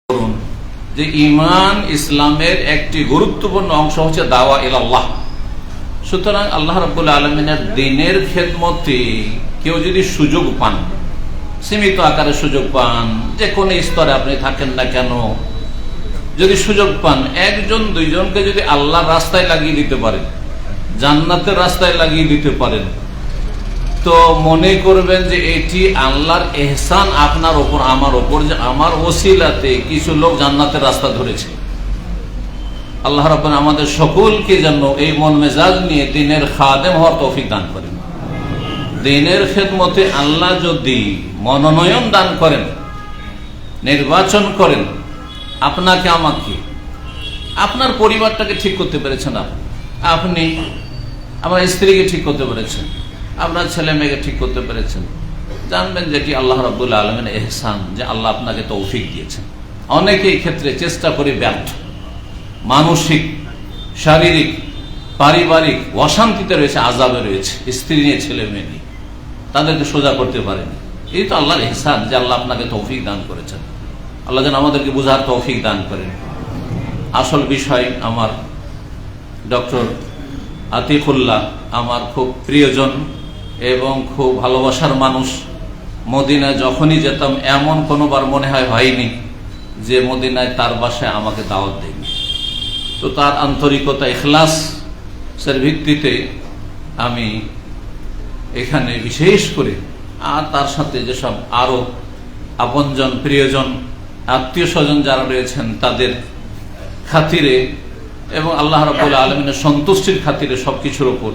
করুন যে ঈমান ইসলামের একটি গুরুত্বপূর্ণ অংশ হচ্ছে দাওয়া ইলাল্লাহ। সুতরাং আল্লাহ রাব্বুল আলামিনের দ্বীনের খেদমতে কেউ যদি সুযোগ পান, সীমিত আকারে সুযোগ পান, যে কোনো স্তরে আপনি থাকেন না কেন, যদি সুযোগ পান একজন দুইজনকে যদি আল্লাহর রাস্তায় লাগিয়ে দিতে পারেন, জান্নাতের রাস্তায় লাগিয়ে দিতে পারেন, তো মনে করবেন যে এটি আল্লাহর এহসান আপনার ওপর, আমার ওপর, যে আমার ওসিলাতে কিছু লোক জান্নাতের রাস্তা ধরেছে। আল্লাহ রাব্বুল আমাদের সকলকে যেন এই মন মেজাজ নিয়ে দ্বীনের খাদেম হওয়ার তৌফিক দান করেন। দ্বীনের খেদমতে আল্লাহ যদি মনোনয়ন দান করেন, নির্বাচন করেন আপনাকে, আমাকে, আপনার পরিবারটাকে ঠিক করতে পেরেছেন, আপনি আমার স্ত্রীকে ঠিক করতে পেরেছেন, আপনার ছেলে মেয়েকে ঠিক করতে পেরেছেন, জানবেন যেটি আল্লাহ রাব্বুল আলামিনের এহসান, যে আল্লাহ আপনাকে তৌফিক দিয়েছেন। অনেকেই ক্ষেত্রে চেষ্টা করে ব্যর্থ, মানসিক, শারীরিক, পারিবারিক অশান্তিতে রয়েছে, আযাবে রয়েছে, স্ত্রী নিয়ে, ছেলে মেয়ে নিয়ে, তাদেরকে সোজা করতে পারেনি। এই তো আল্লাহর এহসান যে আল্লাহ আপনাকে তৌফিক দান করেছেন। আল্লাহ যেন আমাদেরকে বুঝার তৌফিক দান করেন। আসল বিষয়, আমার ডক্টর আতিকুল্লাহ আমার খুব প্রিয়জন এবং খুব ভালোবাসার মানুষ। মদিনায় যখনই যেতাম এমন কোনোবার মনে হয়নি যে মদিনায় তার বাসায় আমাকে দাওয়াত দেয়নি। তো তার আন্তরিকতা, ইখলাসের ভিত্তিতে আমি এখানে বিশেষ করে, আর তার সাথে যেসব আরো আপনজন, প্রিয়জন, আত্মীয় স্বজন যারা রয়েছেন তাদের খাতিরে এবং আল্লাহ রাব্বুল আলামিনের সন্তুষ্টির খাতিরে সবকিছুর উপর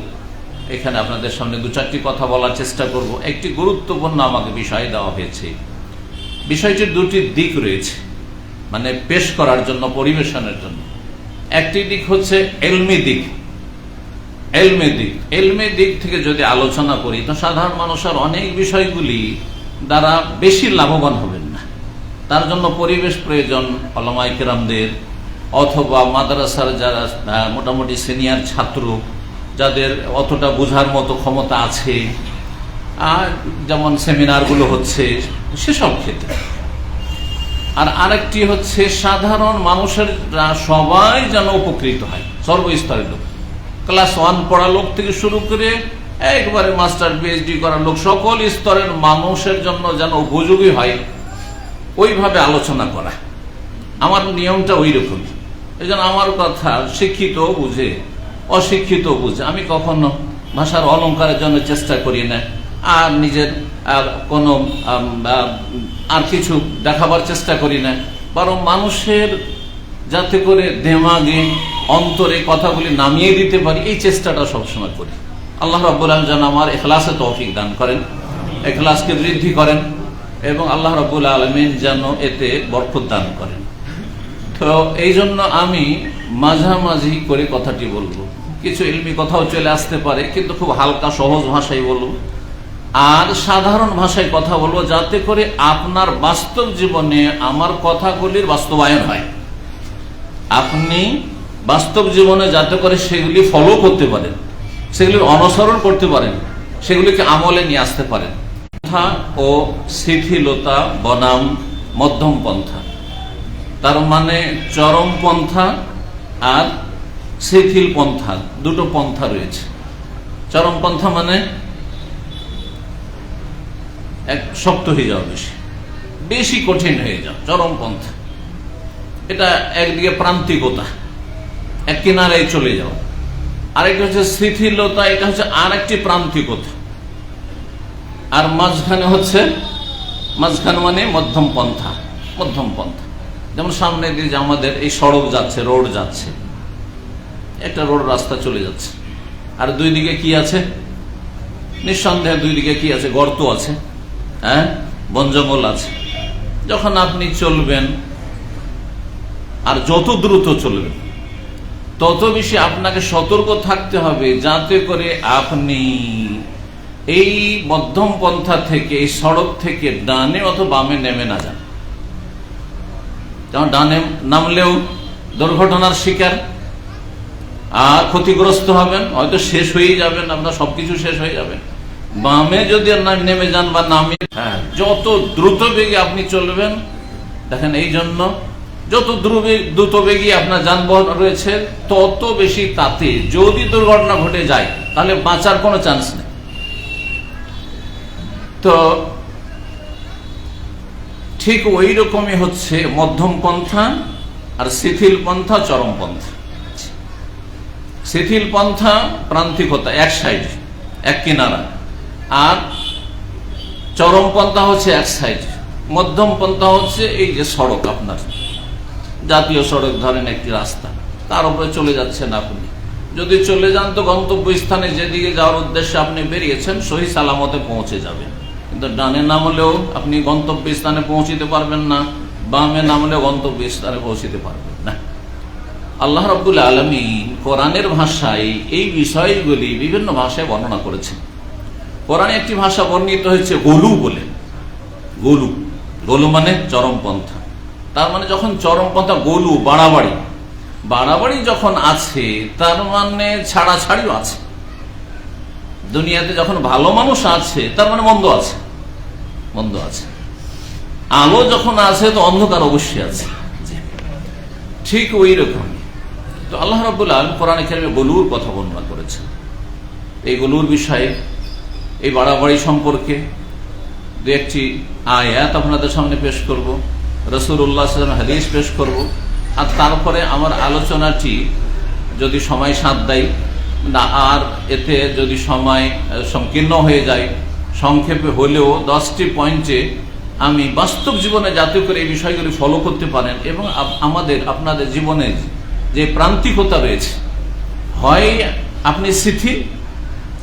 এখানে আপনাদের সামনে দু চারটি কথা বলার চেষ্টা করব। একটি গুরুত্বপূর্ণ আমাকে বিষয় দেওয়া হয়েছে। বিষয়টির দুটি দিক রয়েছে, মানে পেশ করার জন্য, পরিবেশনের জন্য। একটি দিক হচ্ছে এলমি দিক। এলমি দিক থেকে যদি আলোচনা করি তো সাধারণ মানুষের অনেক বিষয়গুলি দ্বারা বেশি লাভবান হবেন না। তার জন্য পরিবেশ প্রয়োজন উলামায়ে কেরামদের, অথবা মাদ্রাসার যারা মোটামুটি সিনিয়র ছাত্র, যাদের অতটা বোঝার মতো ক্ষমতা আছে, যেমন সেমিনারগুলো হচ্ছে সেসব ক্ষেত্রে। আর আরেকটি হচ্ছে সাধারণ মানুষের, সবাই যেন উপকৃত হয়, সর্বস্তরের লোক, ক্লাস 1 পড়া লোক থেকে শুরু করে একবারে মাস্টার পিএইচডি করা লোক, সকল স্তরের মানুষের জন্য যেন উপযোগী হয়, ওইভাবে আলোচনা করা। আমার নিয়মটা ওই রকম। এই জন্য আমার কথা শিক্ষিত বুঝে, অশিক্ষিত বুঝে। আমি কখনো ভাষার অলঙ্কারের জন্য চেষ্টা করি না, আর নিজের কোনো আর কিছু দেখাবার চেষ্টা করি না, বরং মানুষের যাতে করে দেমাগে, অন্তরে কথাগুলি নামিয়ে দিতে পারি, এই চেষ্টাটা সবসময় করি। আল্লাহ রাব্বুল আলামিন যেন আমার ইখলাসে তৌফিক দান করেন, ইখলাসকে বৃদ্ধি করেন, এবং আল্লাহ রাব্বুল আলামিন যেন এতে বরকত দান করেন। তো এই জন্য আমি মাঝামাঝি করে কথাটি বলবো। কিছু ইলমি কথাও চলে আসতে পারে, কিন্তু খুব হালকা সহজ ভাষায় বলবো, আর সাধারণ ভাষায় কথা বলবো, যাতে করে আপনার বাস্তব জীবনে আমার কথাগুলির বাস্তবায়ন হয়। আপনি বাস্তব জীবনে যাতে করে সেগুলি ফলো করতে পারেন, সেগুলির অনুসরণ করতে পারেন, সেগুলিকে আমলে নিয়ে আসতে পারেন। পন্থা ও শিথিলতা বনাম মধ্যম পন্থা, তার মানে চরম পন্থা আর শিথিল পন্থা, দুটো পন্থা রয়েছে। চরম পন্থা মানে এক শক্ত হয়ে যাওয়া, বেশি কঠিন হয়ে যাও, চরম পন্থা। এটা একদিকে প্রান্তিকতা, এক কিনারায় চলে যাও। আরেকটা হচ্ছে শিথিলতা, এটা হচ্ছে আর একটি প্রান্তিকতা। আর মাঝখানে মানে মধ্যম পন্থা। মধ্যম পন্থা যেমন সামনে দিয়ে আমাদের এই সড়ক যাচ্ছে, রোড যাচ্ছে, একটা রোড রাস্তা চলে যাচ্ছে, আর দুই দিকে কি আছে? নিঃসন্দেহে দুই দিকে কি আছে? গর্ত আছে, বন জঙ্গল আছে। যখন আপনি চলবেন, আর যত দ্রুত চলবেন তত বেশি আপনাকে সতর্ক থাকতে হবে, যাতে করে আপনি এই মধ্যম পন্থা থেকে, এই সড়ক থেকে ডানে অথবা বামে নেমে না যান। যেমন ডানে নামলেও দুর্ঘটনার শিকার, আর ক্ষতিগ্রস্ত হবেন, হয়তো শেষ হয়ে যাবেন, আপনার সবকিছু শেষ হয়ে যাবে। বামে যদি নেমে যান বা নামে, যত দ্রুত বেগে আপনি চলবেন, দেখেন এই জন্য যত দ্রুতবেগী আপনার যানবাহন রয়েছে তত বেশি তাতে যদি দুর্ঘটনা ঘটে যায় তাহলে বাঁচার কোনো চান্স নেই। তো ঠিক ওই রকমই হচ্ছে মধ্যম পন্থা আর শিথিল পন্থা, চরম পন্থা। শিথিল পন্থা প্রান্তিকতা, এক সাইড, এক কিনারা, আর চরম পন্থা হচ্ছে এক সাইড। মধ্যম পন্থা হচ্ছে এই যে সড়ক, আপনার জাতীয় সড়ক ধরেন একটি রাস্তা, তার উপরে চলে যাচ্ছেন আপনি। যদি চলে যান তো গন্তব্য স্থানে যেদিকে যাওয়ার উদ্দেশ্যে আপনি বেরিয়েছেন সহি সালামতে পৌঁছে যাবেন। কিন্তু ডানে নামলেও আপনি গন্তব্য স্থানে পৌঁছিতে পারবেন না, বামে নামলেও গন্তব্য স্থানে পৌঁছিতে পারবেন না। আল্লাহ রাব্বুল আলামিন কোরআনের ভাষায় এই বিষয়গুলি বিভিন্ন ভাষায় বর্ণনা করেছেন। কোরআনে একটি ভাষা বর্ণিত হয়েছে গোলু বলে। গোলু, গোলু মানে চরমপন্থা। তার মানে যখন চরমপন্থা, গোলু বাড়াবাড়ি, বাড়াবাড়ি যখন আছে তার মানে ছাড়াছাড়িও আছে। দুনিয়াতে যখন ভালো মানুষ আছে তার মানে মন্দ আছে, মন্দ আছে। আলো যখন আছে তো অন্ধকার অবশ্যই আছে, ঠিক ওই রকম। তো আল্লাহ রাব্বুল আলামিন কোরআনে কারিমে গলুর কথা বর্ণনা করেছেন। এই গলুর বিষয়ে, এই বাড়াবাড়ি সম্পর্কে দু একটি আয়াত আপনাদের সামনে পেশ করব, রাসূলুল্লাহ সাল্লাল্লাহু আলাইহি ওয়াসাল্লাম হাদিস পেশ করব, আর তারপরে আমার আলোচনাটি যদি সময় সাথ দেয় না, আর এতে যদি সময় সংকীর্ণ হয়ে যায়, সংক্ষেপে হলেও 10টি পয়েন্টে আমি বাস্তব জীবনে যাতে করে এই বিষয়গুলি ফলো করতে পারেন এবং আপনাদের জীবনে যে প্রান্তিকতা রয়েছে, হয় আপনি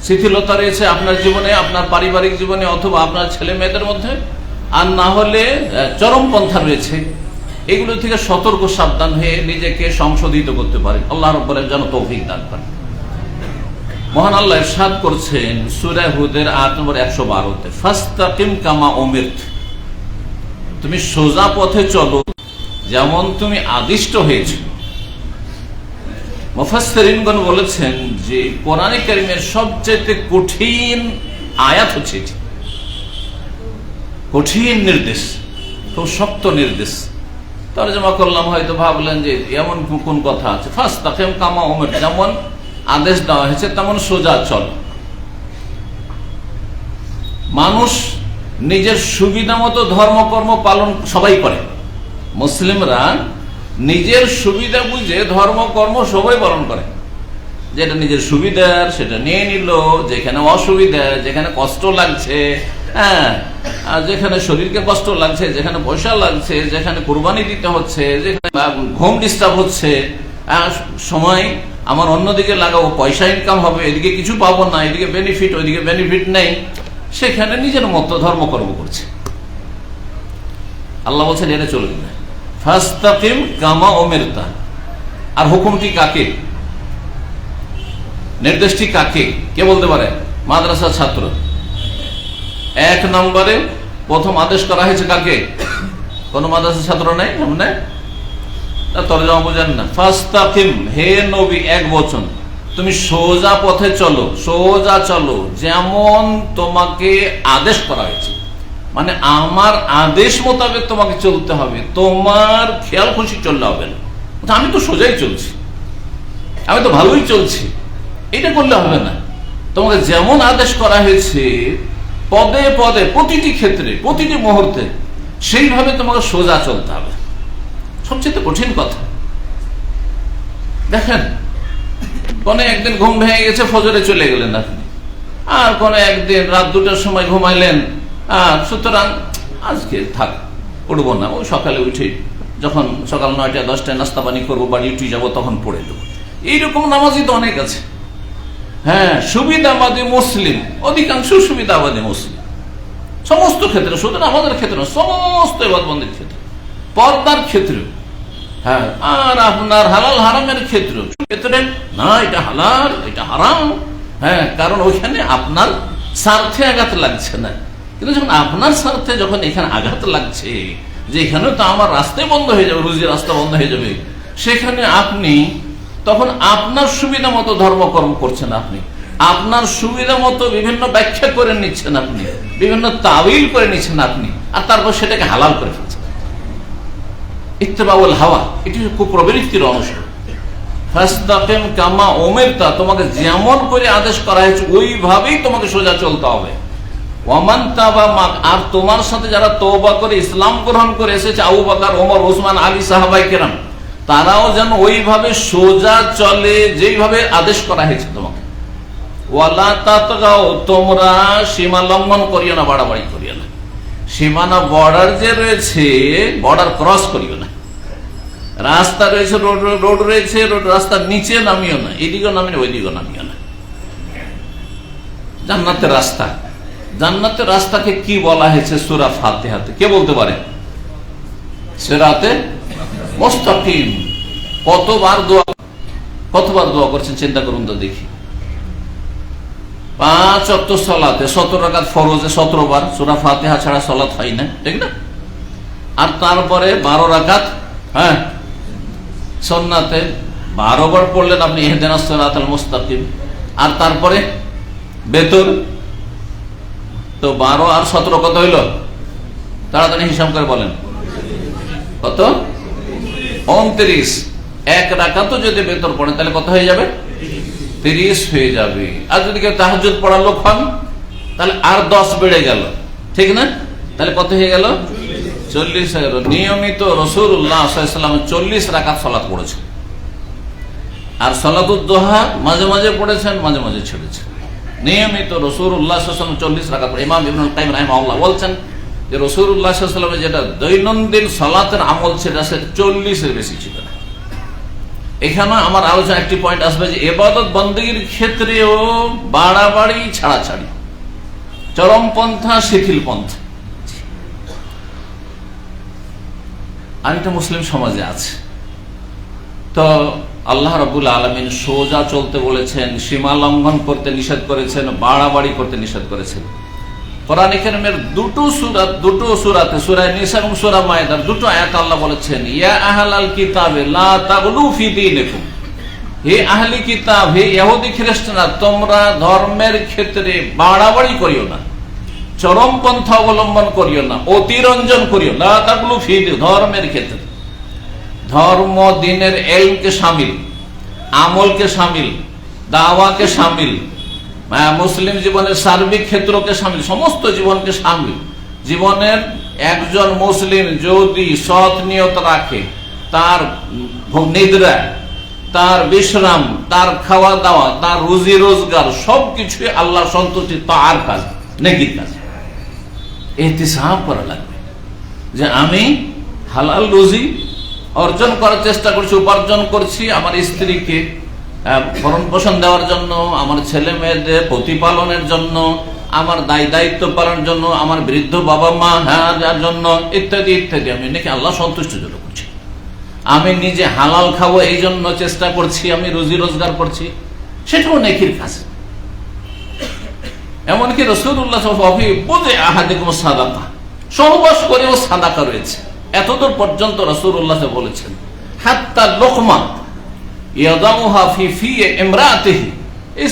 শিথিলতা রয়েছে আপনার জীবনে, আপনার পারিবারিক জীবনে, অথবা আপনার ছেলে মেয়েদের মধ্যে, আর না হলে চরমপন্থা রয়েছে, এগুলো থেকে সতর্ক সাবধান হয়ে নিজেকে সংশোধিত করতে পারেন। আল্লাহ রাব্বুল আলামিন যেন তৌফিক দান করেন। মহান আল্লাহ ইরশাদ করছেন সূরা হুদের আয়াত নম্বর 112-তে, ফাস্তাকিম কামা উমিরত, তুমি সোজা পথে চলো যেমন তুমি আদিষ্ট হয়েছো। মুফাসসিরিনগণ বলেছেন যে কোরআনে কারীমের সবচেয়ে কঠিন আয়াত হচ্ছে এটি, কঠিন নির্দেশ, খুব শক্ত নির্দেশ। তরজমা করলাম, হয়তো ভাবলেন যে এমন কোন কথা আছে, ফাস্তাকিম কামা উমিরত, যেমন আদেশ দেওয়া হয়েছে তেমন সোজা চল। মানুষ নিজের সুবিধা মতো ধর্মকর্ম পালন সবাই করে। মুসলিমরা নিজের সুবিধা বুঝে ধর্মকর্ম সবাই পালন করে। যেটা নিজের সুবিধার সেটা নিয়ে নিল, যেখানে অসুবিধা, যেখানে কষ্ট লাগছে, হ্যাঁ, আর যেখানে শরীরকে কষ্ট লাগছে, যেখানে পয়সা লাগছে, যেখানে কুরবানি দিতে হচ্ছে, যেখানে ঘুম ডিস্টার্ব হচ্ছে, সময় আমার অন্যদিকে লাগাবো, পয়সা ইনকাম হবে, এদিকে কিছু পাবো না, এদিকে বেনিফিট, ওইদিকে বেনিফিট নেই, সেখানে নিজের মতো ধর্মকর্ম করছে। আল্লাহ বলছেন এটা চলবে না, ফাস্তাকিম কামা উমিরতা। আর হুকুমটি কাকে, নির্দেশটি কাকে, কে বলতে পারে? মাদ্রাসার ছাত্র। 1 নম্বরে প্রথম আদেশ করা হয়েছে কাকে? কোন মাদ্রাসার ছাত্র নেই সামনে? তরজমা বুঝেন না। ফাস্তাকিম, হে নবী, এক বচন, তুমি সোজা পথে চলো, সোজা চলো যেমন তোমাকে আদেশ করা হয়েছে। মানে আমার আদেশ মোতাবেক তোমাকে চলতে হবে, তোমার খেয়াল খুশি চললে হবে না। আমি তো সোজাই চলছি, আমি তো ভালোই চলছি, এটা করলে হবে না। তোমাকে যেমন আদেশ করা হয়েছে পদে পদে, প্রতিটি ক্ষেত্রে, প্রতিটি মুহূর্তে সেইভাবে তোমাকে সোজা চলতে হবে। সবচেয়ে কঠিন কথা। দেখেন, কোন একদিন ঘুম ভেঙে গেছে, ফজরে চলে গেলেন আপনি, আর কোন একদিন রাত 2টার সময় ঘুমাইলেন, সুতরাং আজকে থাক, উঠবো না, ওই সকালে উঠে যখন সকাল 9টা 10টায় নাস্তা পানি করবো বা ডিউটি যাবো তখন পড়ে দেবো। এইরকম নামাজি তো অনেক আছে। হ্যাঁ, সুবিধাবাদী মুসলিম, অধিকাংশ সুবিধাবাদী মুসলিম, সমস্ত ক্ষেত্রে, শুধু আমাদের ক্ষেত্রে, সমস্ত ইবাদতবন্দির ক্ষেত্রে, পর্দার ক্ষেত্রে, হ্যাঁ, আর আপনার হালাল হারামের ক্ষেত্রে না, এটা হালাল, এটা হারাম, হ্যাঁ, কারণ ওইখানে আপনার স্বার্থে আঘাত লাগছে না। কিন্তু যখন আপনার স্বার্থে, যখন এখানে আঘাত লাগছে, যে এখানে তো আমার রাস্তায় বন্ধ হয়ে যাবে, রুজির রাস্তা বন্ধ হয়ে যাবে, সেখানে আপনি তখন আপনার সুবিধা মতো ধর্মকর্ম করছেন, আপনি আপনার সুবিধা মতো বিভিন্ন ব্যাখ্যা করে নিচ্ছেন, আপনি বিভিন্ন তাবিল করে নিচ্ছেন আপনি, আর তারপর সেটাকে হালাল করে ফেলছেন। ইত্তেবাউল হাওয়া, এটি কুপ্রবৃত্তির অনুসরণ। ফাস্তাকিম কামা উমিরতা, তোমাকে যেমন করে আদেশ করা হয়েছে ওইভাবেই তোমাকে সোজা চলতে হবে। ওয়ামান তাবা মাক, আর তোমার সাথে যারা তওবা করে ইসলাম গ্রহণ করে এসেছে, আবু বকর, ওমর, ওসমান, আলী, সাহাবায়ে কেরাম, তারাও যেন ওইভাবে সোজা চলে যেইভাবে আদেশ করা হয়েছে তোমাকে। ওয়ালা তাতগাও, তোমরা সীমা লঙ্ঘন করিও না, বাড়াবাড়ি করিও না। সীমানা বর্ডার যে রয়েছে, বর্ডার ক্রস করিও না। রাস্তা রয়েছে, রোড রয়েছে, রাস্তার নিচে নামিও না, এদিকেও নামিও ওইদিকেও নামিও না। জান্নাতের রাস্তা, জান্নাতের রাস্তাকে কি বলা হয়েছে সূরা ফাতিহাতে? কে বলতে পারে? সিরাতে মুস্তাকিম। কতবার দোয়া করছেন চিন্তা করুন তো দেখি। 5 ওয়াক্ত সালাতে 17 রাকাত ফরজে 17 বার সূরা ফাতিহা ছাড়া সালাত হয় না, ঠিক না? আর তারপরে 12 রাকাত সুন্নাতে 12 বার পড়লেন আপনি ইহদিনাস সিরাতাল মুস্তাকিম। আর তারপরে বেতর তো 12 আর 17 কত হইল? তাড়াতাড়ি হিসাব করে বলেন কত? 29। এক রাকাতও যদি বেতর পড়েন তাহলে কত হয়ে যাবে? 30 হয়ে যাবে। আর যদি কেউ তাহাজ্জুদ পড়ার লোক হন তাহলে আর 10 বেড়ে গেল, ঠিক না? তাহলে কত হয়ে গেল? 40 হয়ে গেল। নিয়মিত রাসূলুল্লাহ সাল্লাল্লাহু আলাইহি ওয়াসাল্লাম 40 রাকাত সালাত পড়েছেন। আর সালাতুদ দুহা মাঝে মাঝে পড়েছেন, মাঝে মাঝে ছেড়েছেন। নিয়মিত রাসূলুল্লাহ সাল্লাল্লাহু আলাইহি ওয়াসাল্লাম 40 রাকাত। ইমাম ইবনুল কাইয়িম রাহিমাহুল্লাহ বলছেন যে রাসূলুল্লাহ সাল্লাল্লাহু আলাইহি ওয়াসাল্লামের যেটা দৈনন্দিন সালাতের আমল সেটা 40 এর বেশি ছিল না। এখানে আমার আলোচনা একটি পয়েন্ট আসবে যে ইবাদত বন্দেগীর ক্ষেত্রেও বাড়াবাড়ি, ছাড়াছাড়ি, চরমপন্থা, শিথিল পন্থা আরেকটা মুসলিম সমাজে আছে। তো আল্লাহ রাব্বুল আলামিন সোজা চলতে বলেছেন, সীমা লঙ্ঘন করতে নিষেধ করেছেন, বাড়াবাড়ি করতে নিষেধ করেছেন। কোরআনে কারীমের দুটো সূরাতে, সূরা নিসা এবং সূরা মায়েদার দুটো আয়াত আল্লাহ বলেছেন, ইয়া আহলাল কিতাবে লা তাগলু ফি দীনিকুম, হে আহলি কিতাব, হে ইহুদি খ্রিস্টানরা, তোমরা ধর্মের ক্ষেত্রে বাড়াবাড়ি করিও না, চরমপন্থা অবলম্বন করিও না, অতিরঞ্জন করিও না। লা তাগলু ফি, ধর্মের ক্ষেত্রে, ধর্ম দ্বীনের ইলমকে শামিল, আমলকে শামিল, দাওয়াকে শামিল, মুসলিম জীবনের সার্বিক ক্ষেত্রকে শামিল, সমস্ত জীবনকে শামিল। জীবনের একজন মুসলিম যদি সৎ নিয়ত রাখে, তার নিদ্রা, তার বিশ্রাম, তার খাওয়া দাওয়া, তার রুজি রোজগার সবকিছু আল্লাহর সন্তুষ্টি, তার কাজ, নেকির কাজ। ইহতিসাব করা লাগবে যে আমি হালাল রুজি অর্জন করার চেষ্টা করছি, উপার্জন করছি আমার স্ত্রীকে ভরণ পোষণ দেওয়ার জন্য, আমার ছেলে মেয়েদের প্রতিপালনের জন্য, আমার দায়িত্ব পালনের জন্য, আমার বৃদ্ধ বাবা মা যার জন্য, ইত্যাদি ইত্যাদি। আমি নাকি আল্লাহ সন্তুষ্টির জন্য করছি। আমি নিজে হালাল খাবো এই জন্য চেষ্টা করছি, আমি রুজি রোজগার করছি, সেটাও নেকির কাজ। এমনকি রাসূলুল্লাহ সাদাকা, সহবাস করেও সাদাকা রয়েছে। এতদূর পর্যন্ত রাসূলুল্লাহ বলেছেন, হাত্তা লোকমা ইয়াদাউহা ফি ফি ইমরাতিহি,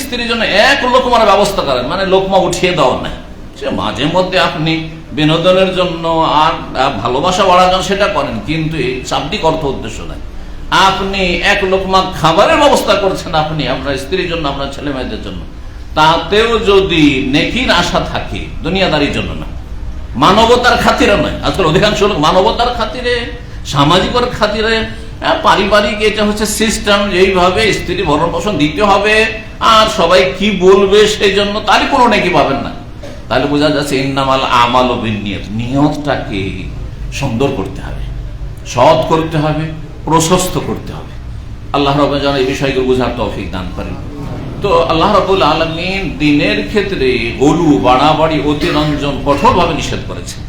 স্ত্রীর জন্য এক লোকমার ব্যবস্থা করেন, মানে লোকমা উঠিয়ে দেওয়া না। সে মাঝে মধ্যে আপনি বিনোদনের জন্য আর ভালোবাসা বাড়ার জন্য সেটা করেন, কিন্তু এই শাব্দিক অর্থ উদ্দেশ্য নাই। আপনি এক লোকমা খাবারের ব্যবস্থা করছেন আপনি আপনার স্ত্রীর জন্য, আপনার ছেলে মেয়েদের জন্য, তাতেও যদি নেকির আশা থাকে, দুনিয়াদারির জন্য না, মানবতার খাতিরে নয়। আজকাল অধিকাংশ লোক মানবতার খাতিরে, সামাজিকের খাতিরে, পারিবারিক এটা হচ্ছে সিস্টেম, এইভাবে স্ত্রী ভরণ পোষণ দিতে হবে আর সবাই কি বলবে সেই জন্য, তার কোনো নেকি পাবেন না। তাহলে বোঝা যাচ্ছে ইন্নামাল আমালু বিন্নিয়াত, নিয়তটাকে সুন্দর করতে হবে, সৎ করতে হবে, প্রশস্ত করতে হবে। আল্লাহ রাব্বুল আলামিন এই বিষয়গুলো বোঝার তৌফিক দান করেন। তো আল্লাহ রাব্বুল আলামিন দ্বীনের ক্ষেত্রে গলু, বাড়াবাড়ি, অতিরঞ্জন কঠোরভাবে নিষেধ করেছেন।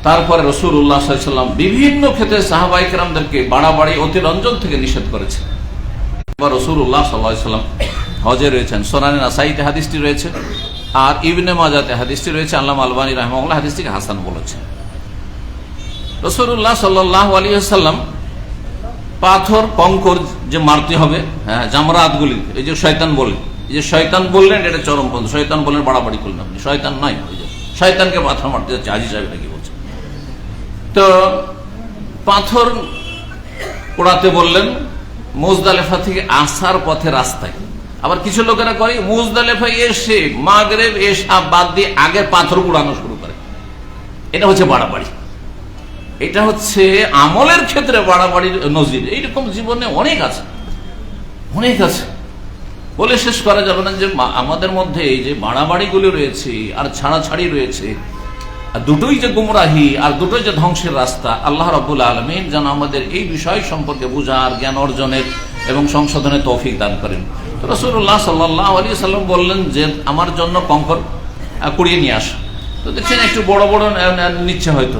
তারপরে রাসূলুল্লাহ সাল্লাল্লাহু আলাইহি ওয়াসাল্লাম বিভিন্ন ক্ষেত্রে সাহাবায়ে কেরামদেরকে বাড়াবাড়ি, অতিরঞ্জন থেকে নিষেধ করেছেন। রাসূলুল্লাহ সাল্লাল্লাহু আলাইহি ওয়াসাল্লাম হজে রয়েছেন, সুনানে নাসাইতে হাদিসটি রয়েছে, আর ইবনে মাজাতে হাদিসটি রয়েছে। আল্লামা আলবানী রাহিমাহুল্লাহ হাদিসটিকে হাসান বলেছেন। রাসূলুল্লাহ সাল্লাল্লাহু আলাইহি ওয়াসাল্লাম পাথর, কঙ্কর যে মারতে হবে, জামরাতগুলি, এই যে শয়তান বলে, এই যে শয়তান বললেন এটা চরমপন্থা, শয়তান বললেন বাড়াবাড়ি করলেন আপনি, শয়তান নয়, ওই যে শয়তানকে পাথর মারতে যাচ্ছে, হাজী সাহেব নাকি বলছেন। তো পাথর পোড়াতে বললেন মুজদালেফা থেকে আসার পথে রাস্তায়। আবার কিছু লোকেরা করে মুজদালেফায় এসে মাগরিব এশা বাদ দিয়ে আগে পাথর পোড়ানো শুরু করে। এটা হচ্ছে বাড়াবাড়ি, এটা হচ্ছে আমলের ক্ষেত্রে বাড়াবাড়ির নজির। এইরকম জীবনে অনেক আছে, অনেক আছে, বলে শেষ করা যাবে না। যে আমাদের মধ্যে এই যে বাড়াবাড়িগুলি রয়েছে আর ছাড়াছাড়ি রয়েছে, আর দুটোই যে গুমরাহি আর দুটোই যে ধ্বংসের রাস্তা, আল্লাহ রাব্বুল আলামিন যেন আমাদের এই বিষয় সম্পর্কে বুঝার, জ্ঞান অর্জনের এবং সংশোধনের তৌফিক দান করেন। তো রাসূলুল্লাহ সাল্লাল্লাহু আলাইহি সাল্লাম বললেন যে আমার জন্য কঙ্কর কুড়িয়ে নিয়ে আসো। তো দেখছেন একটু বড় বড় নিচ্ছে হয়তো,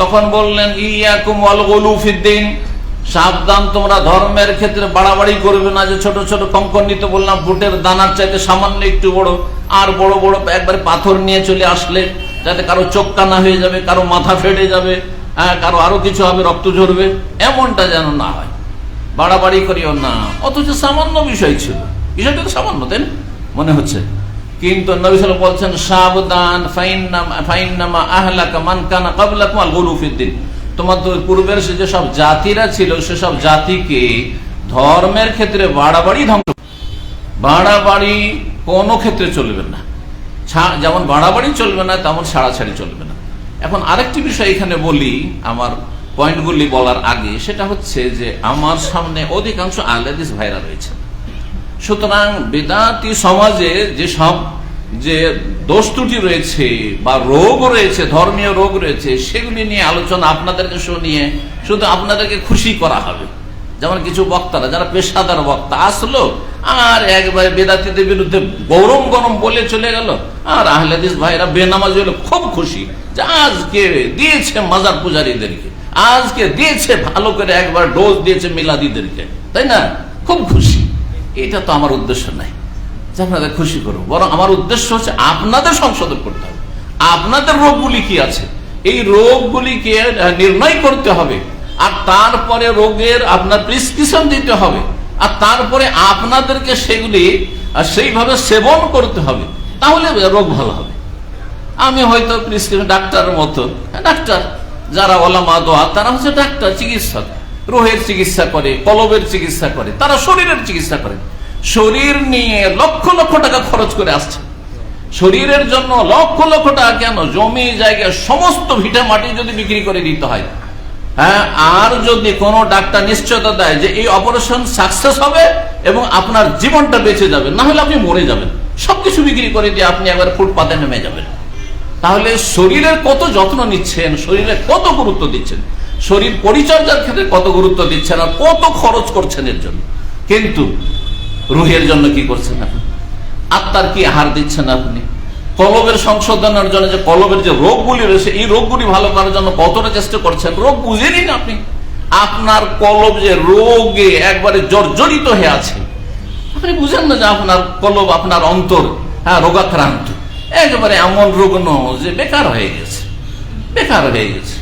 তখন বললেন ইয়াকুম ওয়াল গুলু ফিদ্দিন, সাবধান তোমরা ধর্মের ক্ষেত্রে বাড়াবাড়ি করবে না। যে ছোট ছোট কঙ্কর নিতে বললাম, বুটের দানার চাইতে সামান্য একটু বড়, আর বড় বড় একবারে পাথর নিয়ে চলে আসলে যাতে কারো চোখ কানা হয়ে যাবে, কারো মাথা ফেটে যাবে, কারো আরো কিছু হবে, রক্ত ঝরবে, এমনটা যেন না হয়। বাড়াবাড়ি করিও না। অথচ সামান্য বিষয় ছিল, বিষয়টা তো সামান্য, তাই না মনে হচ্ছে, কিন্তু নবী সাল্লাল্লাহু আলাইহি ওয়াসাল্লাম বলছেন সাবধান, ফাইন্নামা আহলাকা মান কানা ক্বাবলাকুম আল গুলু ফিদ্দিন, তোমাদের পূর্বের যেসব জাতিরা ছিল সেসব জাতিকে ধর্মের ক্ষেত্রে বাড়াবাড়ি ধ্বংস। বাড়াবাড়ি কোনো ক্ষেত্রে চলবে না, যেমন বাড়াবাড়ি চলবে না তেমন ছাড়াছাড়ি চলবে না। এখন আরেকটি বিষয় এখানে বলি আমার পয়েন্টগুলি বলার আগে, সেটা হচ্ছে যে আমার সামনে অধিকাংশ আহলে হাদিস ভাইরা রয়েছে। সুতরাং বেদাতি সমাজে যেসব যে দোষ ত্রুটি রয়েছে বা রোগ রয়েছে, ধর্মীয় রোগ রয়েছে, সেগুলি নিয়ে আলোচনা আপনাদেরকে শুনিয়ে শুধু আপনাদেরকে খুশি করা হবে। যেমন কিছু বক্তারা যারা পেশাদার বক্তা আসলো আর একবারে বেদাতিদের বিরুদ্ধে গরম গরম বলে চলে গেল, আর আহলে হাদিস ভাইরা বেনামাজি হলো খুব খুশি যে আজকে দিয়েছে মাজার পূজারীদেরকে, আজকে দিয়েছে ভালো করে একবার ডোজ দিয়েছে মিলাদিদেরকে, তাই না, খুব খুশি। এটা তো আমার উদ্দেশ্য নাই যে আপনাদের খুশি করবো, বরং আমার উদ্দেশ্য হচ্ছে আপনাদের সংশোধন করতে হবে। আপনাদের রোগগুলি কি আছে, এই রোগগুলিকে নির্ণয় করতে হবে, আর তারপরে রোগের আপনার প্রেসক্রিপশন দিতে হবে, আর তারপরে আপনাদেরকে সেগুলি সেইভাবে সেবন করতে হবে, তাহলে রোগ ভালো হবে। আমি হয়তো প্রেসক্রিপশন ডাক্তারের মতো, ডাক্তার যারা ওলামা দোয়া তারা হচ্ছে ডাক্তার, চিকিৎসক, রোহের চিকিৎসা করে, কলবের চিকিৎসা করে, তারা শরীরের চিকিৎসা করে। শরীর নিয়ে লক্ষ লক্ষ টাকা খরচ করে আসছে, শরীরের জন্য লক্ষ লক্ষ টাকা, কেন জমি জায়গায় সমস্ত ভিটা মাটি যদি বিক্রি করে দিতে হয়, হ্যাঁ, আর যদি কোনো ডাক্তার নিশ্চয়তা দেয় যে এই অপারেশন সাকসেস হবে এবং আপনার জীবনটা বেঁচে যাবে, না হলে আপনি মরে যাবেন, সবকিছু বিক্রি করে দিয়ে আপনি একবার ফুটপাতে নেমে যাবেন, তাহলে শরীরের কত যত্ন নিচ্ছেন, শরীরে কত গুরুত্ব দিচ্ছেন, শরীর পরিচর্যার ক্ষেত্রে কত গুরুত্ব দিচ্ছেন, আর কত খরচ করছেন এর জন্য। কিন্তু রুহের জন্য কি করছেন আপনি? আত্মার কি আহার দিচ্ছেন আপনি? কলবের সংশোধনের জন্য যে কলবের যে রোগগুলি রয়েছে, এই রোগগুলি ভালো করার জন্য কতটা চেষ্টা করছেন? রোগ বুঝে নিন আপনি। আপনার কলব যে রোগে একবারে জর্জরিত হয়ে আছে, আপনি বুঝেন না যে আপনার কলব, আপনার অন্তর রোগাক্রান্ত, একেবারে এমন রুগ্ন যে বেকার হয়ে গেছে, বেকার হয়ে গেছে।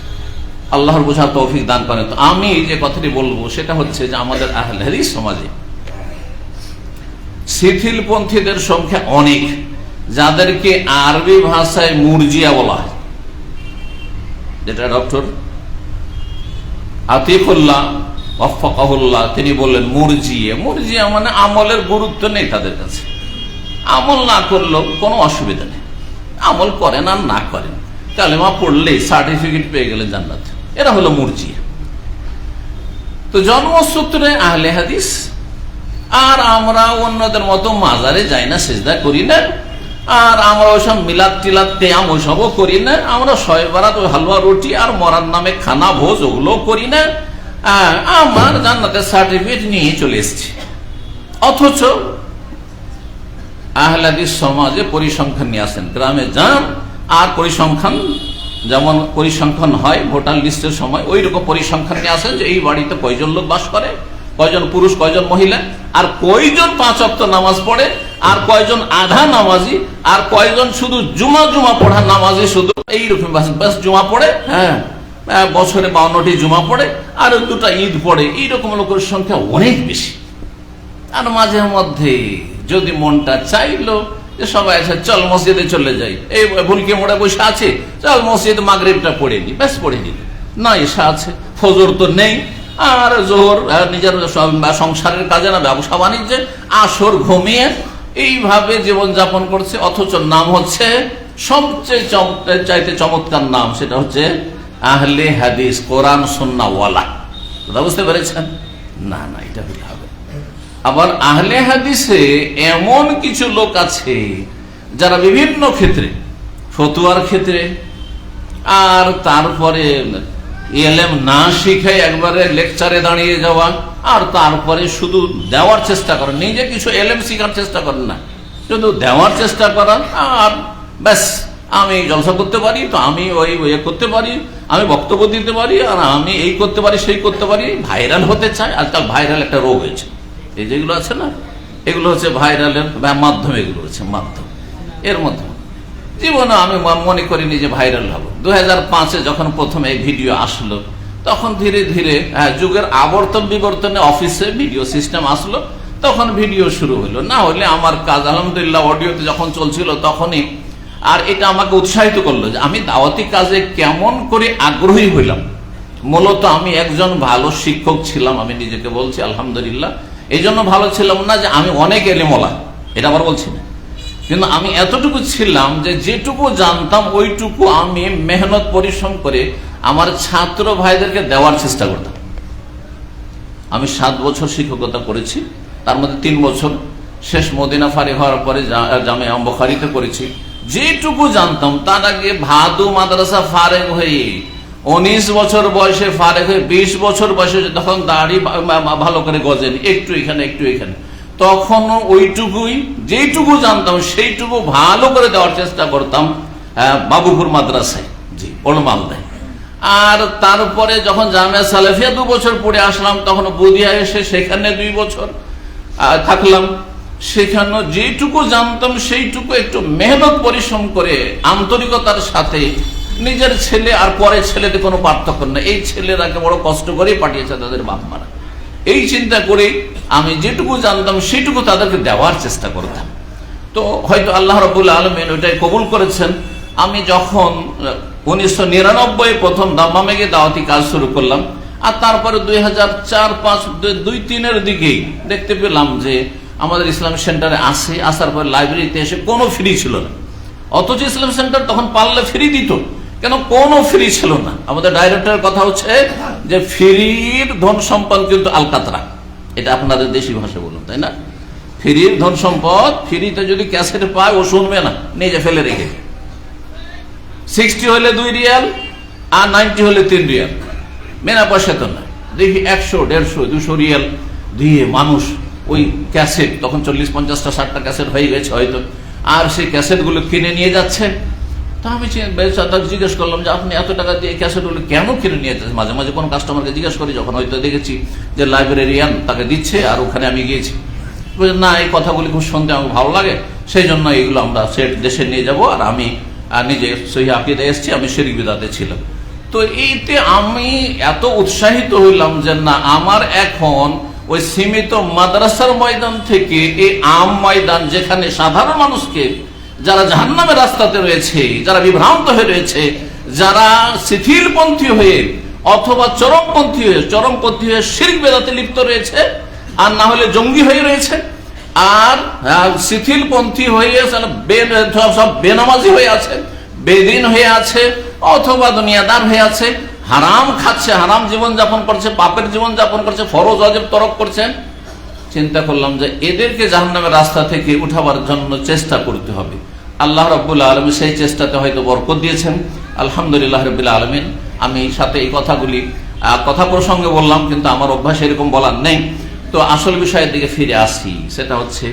আল্লাহর বোঝার তৌফিক দান করেন। তো আমি যে কথাটি বলবো সেটা হচ্ছে যে আমাদের আহলে হাদিস সমাজে শিথিলপন্থীদের সংখ্যা অনেক, যাদেরকে আরবি ভাষায় মুরজিয়া বলা হয়, যেটা ডক্টর আতিকুল্লাহ ওয়াফাকাহুল্লাহ তিনি বললেন মুরজিয়া। মুরজিয়া মানে আমলের গুরুত্ব নেই তাদের কাছে, আমল না করলেও কোনো অসুবিধা নেই, আমল করেন আর না করেন, কালেমা পড়লেই সার্টিফিকেট পেয়ে গেলেন জান্নাত, এরা হলো মুরজিয়া। তো জন্মসূত্রে আহলে হাদিস, আর আমরা অন্যদের মতো মাজারে যাই না, সেজদা করি না, আর আমরা ওইসব মিলাদ টিলাদ তেয়াম ওইসবও করি না, আমরা শয়ে বারাত ওই হালুয়া রুটি আর মরার নামে খানা ভোজ ওগুলো করি না, আমার জান্নাতের সার্টিফিকেট নিয়ে চলে এসেছি। অথচ আহলে হাদিস সমাজে পরিসংখ্যান নিয়ে আসেন, গ্রামে যান আর পরিসংখ্যান, যেমন পরিসংখ্যান হয় ভোটার লিস্টের সময়, ওই রকম পরিসংখ্যান নিয়ে আসেন যে এই বাড়িতে কয়জন লোক বাস করে, কয়জন পুরুষ কয়জন মহিলা, আর কয়জন 5 ওয়াক্ত নামাজ পড়ে, আর কয়জন আধা নামাজি, আর কয়জন শুধু জুমা পড়া নামাজি, শুধু এইরকম বাস জুমা পড়ে, হ্যাঁ বছরে 52টি জুমা পড়ে আর 2টা ঈদ পড়ে, এইরকম লোকের সংখ্যা অনেক বেশি। আর মাঝে মধ্যে যদি মনটা চাইলো যে সবাই আছে চল মসজিদে চলে যাই, এই ভুলকে মোড়ে বসে আছে, চল মসজিদ মাগরিবটা পড়ে নি, ব্যাস পড়ে নিল, না ঈশা আছে, ফজর তো নেই, আর জোহর নিজের সংসারের কাজে না ব্যবসা বাণিজ্যে, আসর ঘুমিয়ে এইভাবে জীবন যাপন করছে। অথচ নাম হচ্ছে সবচেয়ে চাইতে চমৎকার নাম, সেটা হচ্ছে আহলে হাদিস, কোরআন সুন্নাহ ওয়ালা। কথা বুঝতে পেরেছেন? না না, এটা হতে হবে। আবার আহলে হাদিসে এমন কিছু লোক আছে যারা বিভিন্ন ক্ষেত্রে, ফতুয়ার ক্ষেত্রে, আর তারপরে এলেম না শিখে একবারে লেকচারে দাঁড়িয়ে যাওয়া, আর তারপরে শুধু দেওয়ার চেষ্টা করেন, নিজে কিছু এলেম শিখার চেষ্টা করেন না, শুধু দেওয়ার চেষ্টা করেন। আর ব্যাস, আমি জলসা করতে পারি, তো আমি ওই করতে পারি, আমি বক্তব্য দিতে পারি, আর আমি এই করতে পারি, সেই করতে পারি, ভাইরাল হতে চায়। আজকাল ভাইরাল একটা রোগ হয়েছে, এই যেগুলো আছে না, এগুলো হচ্ছে ভাইরালের মাধ্যম, এগুলো হচ্ছে মাধ্যম। এর মধ্যে জীবনে আমি মনে করিনি যে ভাইরাল হবো। 2005-এ যখন প্রথম এই ভিডিও আসলো, তখন ধীরে ধীরে যুগের আবর্তন বিবর্তনে অফিসে ভিডিও সিস্টেম আসলো, তখন ভিডিও শুরু হলো। না হলে আমার কাজ আলহামদুলিল্লাহ অডিওতে যখন চলছিল তখনই, আর এটা আমাকে উৎসাহিত করলো যে আমি দাওয়াতি কাজে কেমন করে আগ্রহী হইলাম। মূলত আমি একজন ভালো শিক্ষক ছিলাম, আমি নিজেকে বলছি আলহামদুলিল্লাহ। এই জন্য ভালো ছিলাম না যে আমি অনেক এলেমওয়ালা, এটা আবার বলছি না, কিন্তু আমি এতটুকু ছিলাম যে যেটুকু জানতাম ওইটুকু আমি মেহনত পরিশ্রম করে আমার ছাত্র ভাইদেরকে দেওয়ার চেষ্টা করতাম। আমি 7 বছর শিক্ষকতা করেছি, তার মধ্যে 3 বছর শেষ মদিনা ফারিগ হওয়ার পরে জামিয়া বুখারীতে করেছি। যেটুকু জানতাম, তার আগে ভাদু মাদ্রাসা ফারেগ হয়ে 19 বছর বয়সে ফারেগ হয়ে 20 বছর বয়সে তখন দাড়ি ভালো করে গজেন, একটু এখানে একটু এখানে, তখন ওইটুকুই যেটুকু জানতাম সেইটুকু ভালো করে দেওয়ার চেষ্টা করতাম বাবুপুর মাদ্রাসায়, জি, ওল্ড মালদায়। আর তারপরে যখন জামিয়া সালেফিয়া 2 বছর পড়ে আসলাম, তখন বুদিয়া এসে সেখানে 2 বছর থাকলাম। সেখানে যেটুকু জানতাম সেইটুকু একটু মেহনত পরিশ্রম করে আন্তরিকতার সাথে, নিজের ছেলে আর পরে ছেলেদের কোনো পার্থক্য নেই, এই ছেলেরাকে বড় কষ্ট করে পাঠিয়েছে তাদের বাপ মারা, এই চিন্তা করে আমি যেটুকু জানতাম সেটুকু তাদেরকে দেওয়ার চেষ্টা করতাম। তো হয়তো আল্লাহ রাব্বুল আলামিন ওইটাই কবুল করেছেন। আমি যখন 1999 প্রথম দাম্মামে গিয়ে দাওয়াতি কাজ শুরু করলাম, আর তারপরে 2004-05, 2003-এর দিকেই দেখতে পেলাম যে আমাদের ইসলাম সেন্টারে আসার পর লাইব্রেরিতে এসে কোনো ফ্রি ছিল না। অথচ ইসলাম সেন্টার তখন পারলে ফ্রি দিত, কেন কোনো ফ্রি ছিল না। আমাদের ডাইরেক্টরের কথা হচ্ছে যে ফ্রির ধন সম্পদ কিন্তু আলকাতরা, এটা আপনাদের দেশি ভাষা বলুন, তাই না? ফ্রির ধন সম্পদ, ফ্রিতে যদি ক্যাসেট পায় ও শুনবে না, নিজে ফেলে রেখে। 60 হলে 2 রিয়াল আর 90 হলে 3 রিয়াল, মেনা পয়সা তো না। দেখি 100, 150, 200 রিয়াল দিয়ে মানুষ ওই ক্যাসেট, তখন 40-50টা 60টা ক্যাসেট হয়ে গেছে হয়তো, আর সেই ক্যাসেটগুলো কিনে নিয়ে যাচ্ছে। তা আমি জিজ্ঞেস করলাম যে আপনি এত টাকা দিয়ে ক্যাসেটগুলো কেন কিনে নিয়ে যাচ্ছেন? মাঝে মাঝে কোনো কাস্টমারকে জিজ্ঞেস করি, যখন হয়তো দেখেছি যে লাইব্রেরিয়ান তাকে দিচ্ছে আর ওখানে আমি গিয়েছি, না এই কথাগুলি খুব শুনতে আমার ভালো লাগে, সেই জন্য এগুলো আমরা সেট দেশে নিয়ে যাব। আর আমি নিজে সহিহ আকীদা এসেছি, আমি শিরক বিদআতে ছিলাম। তো এইতে আমি এত উৎসাহিত হইলাম যে না, আমার এখন ওই সীমিত মাদ্রাসার ময়দান থেকে এই আম ময়দান, যেখানে সাধারণ মানুষকে, যারা জাহান্নামের রাস্তাতে রয়েছে, যারা বিভ্রান্ত হয়ে রয়েছে, যারা শিথিলপন্থী হয়ে অথবা চরমপন্থী হয়ে শিরক বিদআতে লিপ্ত রয়েছে, আর না হলে জঙ্গি হয়ে রয়েছে, আর শিথিলপন্থী হয়ে সব বেনামাজি হয়ে আছে, বেদিন হয়ে আছে, অথবা দুনিয়াদার হয়ে আছে, হারাম খাচ্ছে, হারাম জীবন যাপন করছে, পাপের জীবন যাপন করছে, ফরজ ওয়াজিব তরক করছেন। চিন্তা করলাম যে এদেরকে জাহান্নামের রাস্তা থেকে উঠাবার জন্য চেষ্টা করতে হবে। আল্লাহ রাব্বুল আলামিন সেই চেষ্টাতে হয়তো বরকত দিয়েছেন, আলহামদুলিল্লাহ রাব্বিল আলামিন। আমি সাথে এই কথাগুলি কথা প্রসঙ্গে বললাম, কিন্তু আমার অভ্যাস এরকম বলার নেই। তো আসল বিষয়ের দিকে ফিরে আসি, সেটা হচ্ছে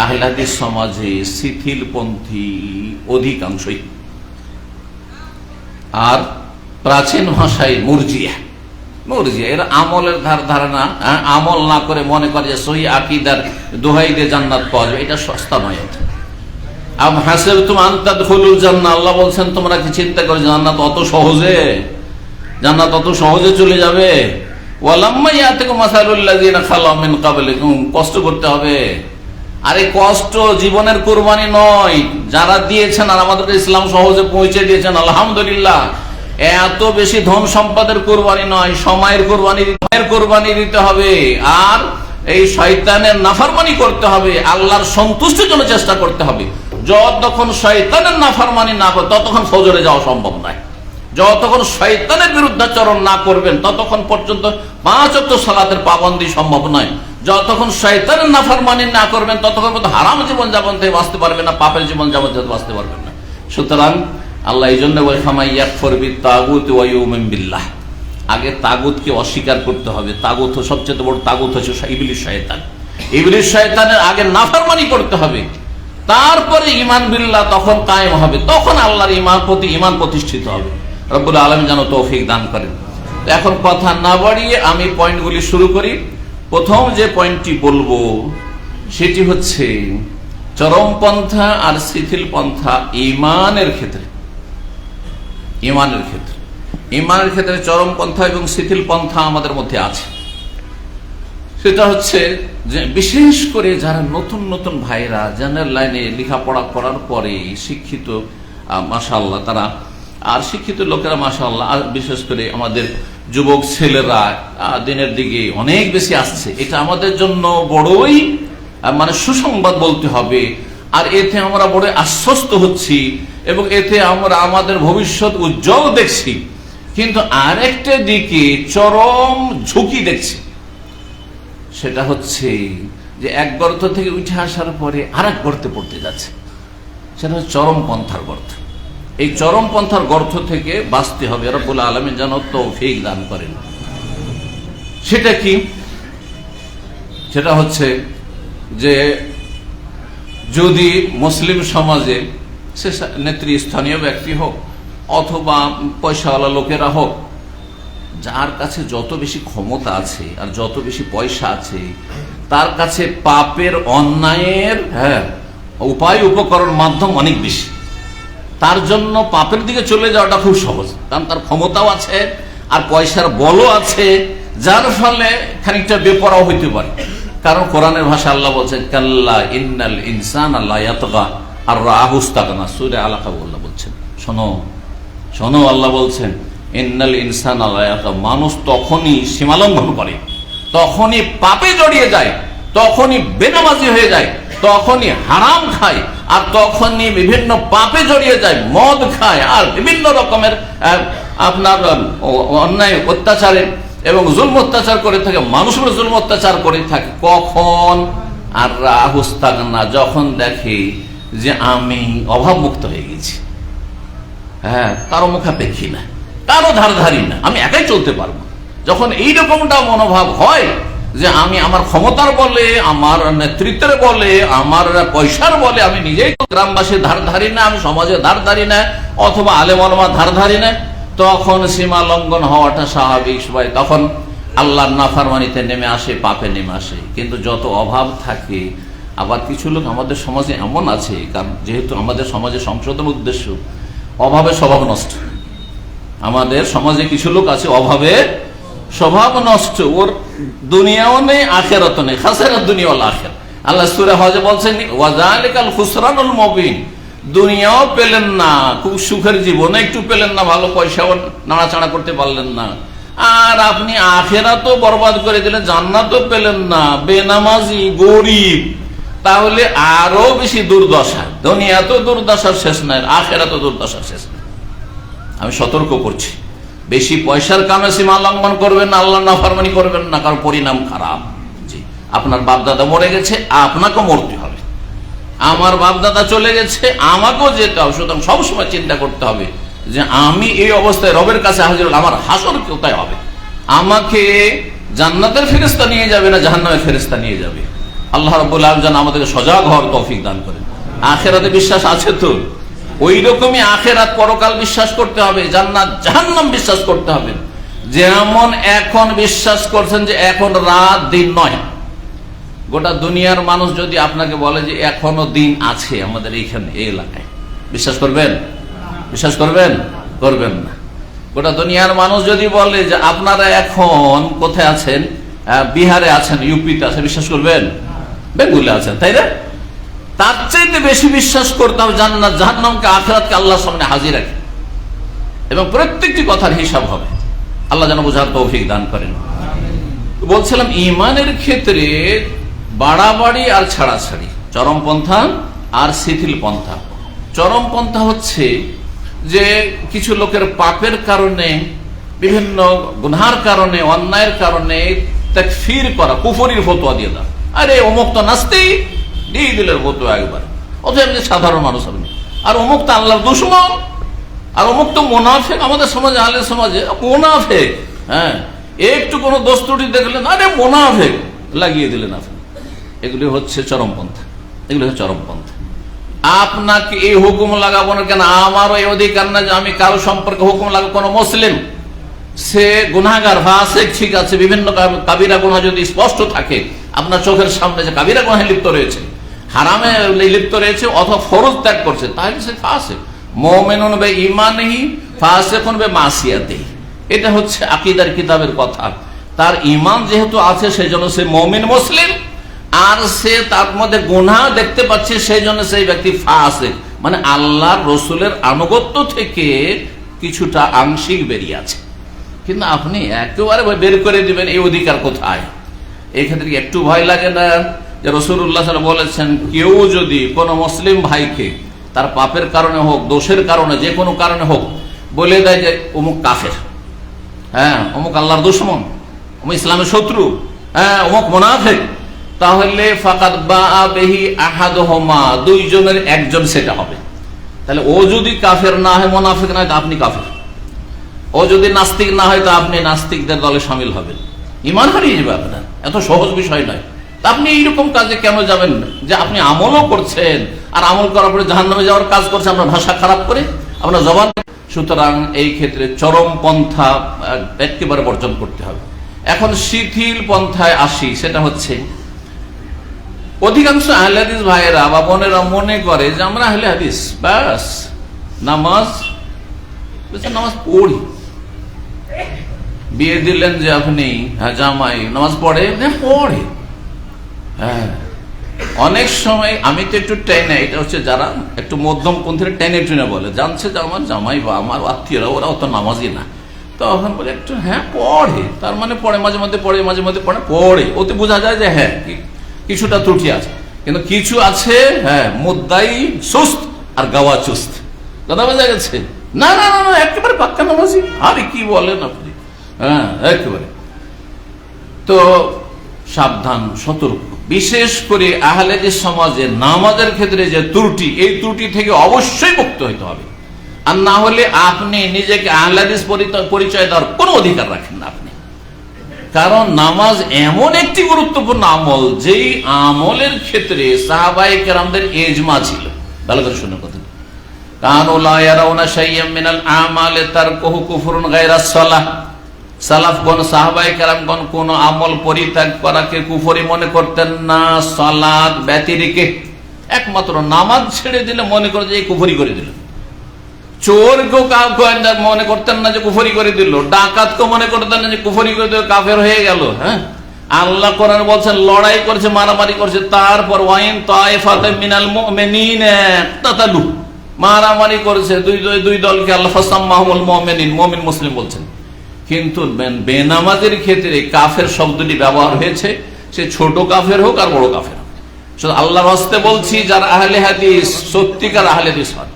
আহলে হাদিস সমাজে শিথিলপন্থী অধিকাংশই, আর প্রাচীন ভাষায় মুরজিয়া, এর আমলের ধারণা, আমল না করে মনে করে যে সহিহ আকীদার দোহাই দিয়ে জান্নাত পাওয়া যাবে, এটা সস্তা নয়। আম হাসিবতুম আন তাদখুলুল জান্নাহ, আল্লাহ বলছেন তোমরা কি চিন্তা করে জান্নাত অত সহজে চলে যাবে? ওয়ালাম্মা ইয়াতিকুম মাসালুল লাযিনা খালাউ মিন ক্বাবলিকুম, কষ্ট করতে হবে। আরে কষ্ট জীবনের কুরবানি নয়, যারা দিয়েছেন আর আমাদেরকে ইসলাম সহজে পৌঁছে দিয়েছেন, আলহামদুলিল্লাহ, এত বেশি ধন সম্পদের কোরবানি নয়, সময়ের কোরবানি দিতে হবে, আর এই শয়তানের নাফরমানি করতে হবে, আল্লাহর সন্তুষ্টির জন্য চেষ্টা করতে হবে। যতক্ষণ শয়তানের নাফরমানি না করে ততক্ষণ ফজরে যাওয়া সম্ভব নয়। যতক্ষণ শয়তানের বিরুদ্ধাচরণ না করবেন ততক্ষণ পর্যন্ত 5 ওয়াক্ত সালাতের পাবন্দি সম্ভব নয়। যতক্ষণ শয়তানের নাফরমানি না করবেন ততক্ষণ পর্যন্ত হারাম জীবন যাপন থেকে বাঁচতে পারবেন না, পাপের জীবন যাপন থেকে বাঁচতে পারবেন না। সুতরাং আল্লাহ এই জন্য বলে ফামাইয়াকফুর বিত্তাগুত ওয়া ইউমিন বিল্লাহ, আগে তাগুতকে অস্বীকার করতে হবে। তাগুত সবচেয়ে বড় তাগুত হচ্ছে ইবলিস শয়তান। ইবলিস শয়তানের আগে নাফরমানি করতে হবে, তারপরে ঈমান বিল্লাহ তখন কায়েম হবে, তখন আল্লাহর ঈমান প্রতিষ্ঠিত হবে। রব্বুল আলামিন যেন তৌফিক দান করেন। এখন কথা না বাড়িয়ে আমি পয়েন্টগুলি শুরু করি। প্রথম যে পয়েন্টটি বলবো সেটি হচ্ছে চরমপন্থা আর শিথিল পন্থা ঈমানের ক্ষেত্রে। ঈমানের ক্ষেত্রে চরমপন্থা এবং শিথিল পন্থা আমাদের মধ্যে আছে। সেটা হচ্ছে যে বিশেষ করে যারা নতুন নতুন ভাইরা জেনারেল লাইনে লেখাপড়া করার পরে শিক্ষিত, মাশাআল্লাহ তারা, আর শিক্ষিত লোকেরা মাশাআল্লাহ, আর বিশেষ করে আমাদের যুবক ছেলেরা দিনের দিকে অনেক বেশি আসছে। এটা আমাদের জন্য বড়ই সুসংবাদ বলতে হবে। আর এতে আমরা বড় আশ্বস্ত হচ্ছি এবং এতে আমরা আমাদের ভবিষ্যৎ উজ্জ্বল দেখছি। কিন্তু আরেকটা দিকে চরম ঝুঁকি দেখছি, সেটা হচ্ছে যে এক গর্ত থেকে উঠে আসার পরে আরেক গর্তে পড়তে যাচ্ছে। সেটা হচ্ছে চরমপন্থার গর্ত। এই চরমপন্থার গর্ত থেকে বাঁচতে হবে, রব্বুল আলামিন যেন তৌফিক দান করেন। সেটা কি? সেটা হচ্ছে যে যদি মুসলিম সমাজে সে নেতৃস্থানীয় ব্যক্তি হোক অথবা পয়সাওয়ালা লোকেরা হোক, যার কাছে যত বেশি ক্ষমতা আছে আর যত বেশি পয়সা আছে তার কাছে পাপের অন্যায়ের উপায় উপকরণ মাধ্যম অনেক বেশি। তার জন্য পাপের দিকে চলে যাওয়াটা খুব সহজ, কারণ তার ক্ষমতাও আছে আর পয়সার বলও আছে, যার ফলে খানিকটা বেপরোয়া হইতে পারে। কারণ কোরআনের ভাষা আল্লাহ বলছেন কাল্লা ইন্নাল ইনসানা লা ইয়াতগা আর রাআহু ইসতাগনা, সূরা আলাকা আল্লাহ বলছেন, শোনো আল্লাহ বলছেন ইন্নাল ইনসানা লা ইয়াতগা, মানুষ তখনই সীমালঙ্ঘন করে, তখনই পাপে জড়িয়ে যায়, তখনই বেনামাজি হয়ে যায়, তখনই হারাম খায়, আর তখনই বিভিন্ন পাপে জড়িয়ে যায়, মদ খায় আর বিভিন্ন রকমের আপনার অন্যায় অত্যাচারে এবং জুলম অত্যাচার করে থাকে, মানুষের জুলম অত্যাচার করে থাকে। কখন? আর রাআহু ইসতাগনা, যখন দেখে যে আমি অভাব মুক্ত হয়ে গেছি, কারো মুখাপেক্ষী না, কারো ধারধারি না, আমি একাই চলতে পারবো। যখন এইরকমটা মনোভাব হয় যে আমি আমার ক্ষমতার বলে, আমার নেতৃত্বের বলে, আমার পয়সার বলে আমি নিজেই গ্রামবাসীর ধারধারি না, আমি সমাজের ধারধারি না, অথবা আলেম ওলামার ধারধারি না, তখন সীমা লঙ্ঘন হওয়াটা স্বাভাবিক। সবাই তখন আল্লাহর নাফরমানিতে নেমে আসে, পাপে নেমে আসে। কিন্তু যত অভাব থাকে, আবার কিছু লোক আমাদের সমাজে এমন আছে, কারণ যেহেতু আমাদের সমাজে সংশোধন উদ্দেশ্য, অভাবে স্বভাব নষ্ট। আমাদের সমাজে কিছু লোক আছে অভাবে স্বভাব নষ্ট, ওর দুনিয়াও নেই আখিরাতও নেই, খাসিরাত দুনিয়া ওয়াল আখিরা। আল্লাহ সূরা হজে বলছেন ওয়াযালিকাল খুসরানুল মুবিন, দুনিয়াও পেলেন না, খুব সুখের জীবনে একটু পেলেন না, ভালো পয়সাও নাড়াচাড়া করতে পারলেন না, আর আপনি আখিরাতও বরবাদ করে দিলেন, জান্নাতও পেলেন না, বেনামাজি, গরিব, তাহলে আরো বেশি দুর্দশা। দুনিয়া তো দুর্দশার শেষ নাই, আখিরাতও দুর্দশার শেষ নাই। আমি সতর্ক করছি, বেশি পয়সার কারণে সীমা লঙ্ঘন করবেন না, আল্লাহ নাফরমানি করবেন না, কারণ পরিণাম খারাপ। জি, আপনার বাপদাদা মরে গেছে, আপনাকেও মরতে হবে। আমার বাপদাদা চলে গেছে, আমাকেও যেতে হবে। সুতরাং সবসময় চিন্তা করতে হবে যে আমি এই অবস্থায় রবের কাছে হাজির হলে আমার হাসর কোথায় হবে। আমাকে জান্নাতের ফেরেশতা নিয়ে যাবে না জাহান্নামের ফেরেশতা নিয়ে যাবে। আল্লাহ রাব্বুল আলামিন যেন আমাদেরকে সজাগ হওয়ার তৌফিক দান করেন। আখিরাতে বিশ্বাস আছে তো? ওই রকমই আখিরাত, পরকাল বিশ্বাস করতে হবে, জান্নাত জাহান্নাম বিশ্বাস করতে হবে। যেমন এখন বিশ্বাস করছেন যে এখন রাত দিন নয়, গোটা দুনিয়ার মানুষ যদি আপনাকে বলে যে এখনো দিন আছে আমাদের এইখানে এই এলাকায়, বিশ্বাস করবেন? বিশ্বাস করবেন? করবেন না। গোটা দুনিয়ার মানুষ যদি বলে যে আপনারা এখন কোথায় আছেন, বিহারে আছেন, ইউপিতে আছেন, বিশ্বাস করবেন? বেঙ্গলে আছেন, তাই না? তার চাইতে বেশি বিশ্বাস করতে হবে জান্নাত জাহান্নামকে, আখিরাতকে আল্লাহর সামনে হাজির রাখে। এবং প্রত্যেকটি কথার হিসাব হবে। আল্লাহ যেন বোঝার তৌফিক দান করেন। বলছিলাম ঈমানের ক্ষেত্রে বাড়াবাড়ি আর ছাড়াছাড়ি, চরমপন্থা আর শিথিল পন্থা। চরমপন্থা হচ্ছে যে কিছু লোকের পাপের কারণে, বিভিন্ন গুনার কারণে, অন্যায়ের কারণে তাকফীর করা, কুফরির ফতোয়া দিয়ে দাও, আরে অমুক তো নাস্তিক, দিয়ে দিলেন ফতোয়া একবার, অথবা আপনি সাধারণ মানুষ আপনি, আর অমুক তো আল্লাহর দুশমন, আর অমুক তো মুনাফিক, আমাদের সমাজে, আহলে সমাজে মুনাফিক। হ্যাঁ, একটু কোনো দোষ ত্রুটি দেখলেন, আরে মুনাফিক লাগিয়ে দিলেন আপনি। এগুলি হচ্ছে চরমপন্থা, এগুলি হচ্ছে চরমপন্থা। আপনাকে এই হুকুম লাগাবো না কেন, আমারও এই অধিকার না যে আমি কারো সম্পর্কে হুকুম লাগাবো। কোনো মুসলিম সে গুনাহগার, ফাসিক, ঠিক আছে, বিভিন্ন কাবিরা গুনাহ যদি স্পষ্ট থাকে আপনার চোখের সামনে, যে কাবিরা গুনাহে লিপ্ত রয়েছে, হারামে লিপ্ত রয়েছে, অথবা ফরজ ত্যাগ করছে, তাহলে সে ফাসিক। মুমিনুন বিঈমানিহি ফাসিকুন বিমাসিয়াতিহি, এটা হচ্ছে আকীদার কিতাবের কথা। তার ঈমান যেহেতু আছে সেই জন্য সে মুমিন মুসলিম, আর সে তার মধ্যে গুনাহ দেখতে পাচ্ছে সেই জন্য সেই ব্যক্তি ফাসিক, মানে আল্লাহর রসুলের আনুগত্য থেকে কিছুটা আংশিক বেরিয়ে আছে। কিন্তু আপনি একেবারে বের করে দিবেন, এই অধিকার কোথায়? এই ক্ষেত্রে একটু ভয় লাগে না যে রাসূলুল্লাহ সাল্লাল্লাহু আলাইহি ওয়াসাল্লাম বলেছেন, কেউ যদি কোনো মুসলিম ভাইকে তার পাপের কারণে হোক, দোষের কারণে, যে কোনো কারণে হোক, বলে দেয় যে অমুক কাফের, হ্যাঁ অমুক আল্লাহর দুশমন, অমুক ইসলামের শত্রু, হ্যাঁ অমুক মুনাফিক, তাহলে ফাকাদ বাআ বিহি আহাদুহুমা, দুইজনের একজন সেটা হবে। তাহলে ও যদি কাফের না হয়, মুনাফিক না হয়, তা আপনি কাফের। ও যদি নাস্তিক না হয়, তা আপনি নাস্তিকদের দলে শামিল হবেন। ঈমান হারিয়ে যাবে আপনার, এত সহজ বিষয় নয়। তা আপনি এইরকম কাজে কেন যাবেন যে আপনি আমলও করছেন, আর আমল করার পরে জাহান্নামে যাওয়ার কাজ করছেন আপনার ভাষা খারাপ করে, আপনার জবান। সুতরাং এই ক্ষেত্রে চরম পন্থা একেবারে বর্জন করতে হবে। এখন শিথিল পন্থায় আসি, সেটা হচ্ছে অধিকাংশ আহলে হাদিস ভাইয়েরা বা বোনেরা মনে করে যে আমরা আহলে হাদিস, ব্যাস নামাজ পড়ি। বিয়ে দিলেন যে আপনি, হ্যাঁ জামাই নামাজ পড়ে, পড়ে। হ্যাঁ, অনেক সময় আমি তো একটু টেনে, এটা হচ্ছে যারা একটু মধ্যমপন্থীরা টেনে টেনে বলে, জানছে যে আমার জামাই বা আমার আত্মীয়রা ওরা অত নামাজি না, তখন বলে একটু হ্যাঁ পড়ে, তার মানে পড়ে, মাঝে মধ্যে পড়ে, মাঝে মধ্যে পড়ে, ওতে বোঝা যায় যে হ্যাঁ কিছুটা ত্রুটি আছে। কিন্তু কিছু আছে, হ্যাঁ মুদ্দাই সুস্ত আর গাওয়া চুস্ত, কথা বোঝা গেছে? না না না না, একেবারে পাক্কা নামাজি। আরে কি বলেন আপনি, হ্যাঁ একেবারে। তো সাবধান, সতর্ক, বিশেষ করে আহলে হাদিস সমাজে নামাজের ক্ষেত্রে যে ত্রুটি, এই ত্রুটি থেকে অবশ্যই মুক্ত হইতে হবে। আর না হলে আপনি নিজেকে আহলে হাদিস পরিচয় দেওয়ার কোনো অধিকার রাখেন না আপনি। কারণ নামাজ এমন একটি গুরুত্বপূর্ণ আমল, যেই আমলের ক্ষেত্রে সাহাবায়ে কেরামদের ইজমা ছিল। ভালো করে শুনে কথা, কানু লা ইয়ারাউনা শাইয়্যাম মিনাল আমালি তারকুহু কুফরুন গায়রাস সালাহ। সালাফগণ, সাহাবায়ে কেরামগণ কোন আমল পরিত্যাগ করাকে কুফরি মনে করতেন না, সালাত ব্যতিরেকে। একমাত্র নামাজ ছেড়ে দিলে মনে করে যে কুফরি করে দিল। চোরকেও মনে করতেন না যে কুফরি করে দিল, ডাকাতকেও মনে করতেন না যে কুফরি করে দিল, কাফের হয়ে গেল। হ্যাঁ, আল্লাহ কোরআন বলছেন লড়াই করছে, মারামারি করছে, তারপর ওয়াইন তায়েফাতুম মিনাল মুমিনিনা ইকতাতালু, মারামারি করেছে দুই দলকে আল্লাহ ফাসাম্মাহুমুল মুমিনিন, মুমিন মুসলিম বলছেন। কিন্তু বেনামাজের ক্ষেত্রে কাফের শব্দটি ব্যবহার হয়েছে, সে ছোট কাফের হোক আর বড় কাফের হোক। শুধু আল্লাহর হস্তে বলছি, যারা আহলে হাদিস, সত্যিকার আহলে হাদিস হন,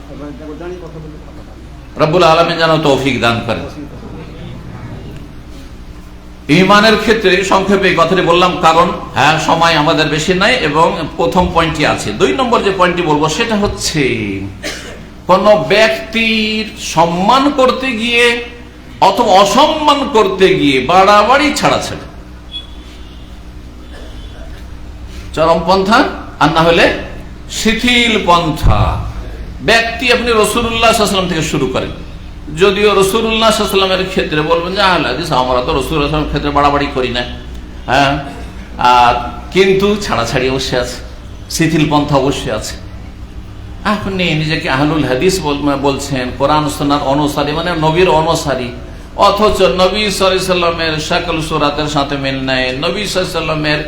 রব্বুল আলামিন যেন তৌফিক দান করেন। ঈমানের ক্ষেত্রে সংক্ষেপে এই কথাটি বললাম, কারণ হ্যাঁ সময় আমাদের বেশি নাই এবং প্রথম পয়েন্টটি আছে। 2 নম্বর যে পয়েন্টটি বলবো সেটা হচ্ছে, কোন ব্যক্তির সম্মান করতে গিয়ে অথবা অসম্মান করতে গিয়ে বাড়াবাড়ি ছাড়াছাড়ি, চরমপন্থা, আর না হলে শিথিল পন্থা। ব্যক্তি আপনি রাসূলুল্লাহ সাল্লাল্লাহু আলাইহি ওয়াসাল্লাম থেকে শুরু করেন, যদিও রাসূলুল্লাহ সাল্লাল্লাহু আলাইহি ওয়াসাল্লামের ক্ষেত্রে বলবেন যে আহলে হাদিস, আমরা তো রাসূলুল্লাহ সাল্লাল্লাহু আলাইহি ওয়াসাল্লামের ক্ষেত্রে বাড়াবাড়ি করি না, হ্যাঁ, আর কিন্তু ছাড়াছাড়ি অবশ্যই আছে, শিথিল পন্থা অবশ্যই আছে। আপনি নিজেকে আহলুল হাদিস বলছেন, কোরআন সুন্নাহর অনুসারী, মানে নবীর অনুসারী, অথচ নবী সাল্লাল্লাহু আলাইহি ওয়াসাল্লামের শাকল সূরাতের সাথে মিল নাই, নবী সাল্লাল্লাহু আলাইহি ওয়াসাল্লামের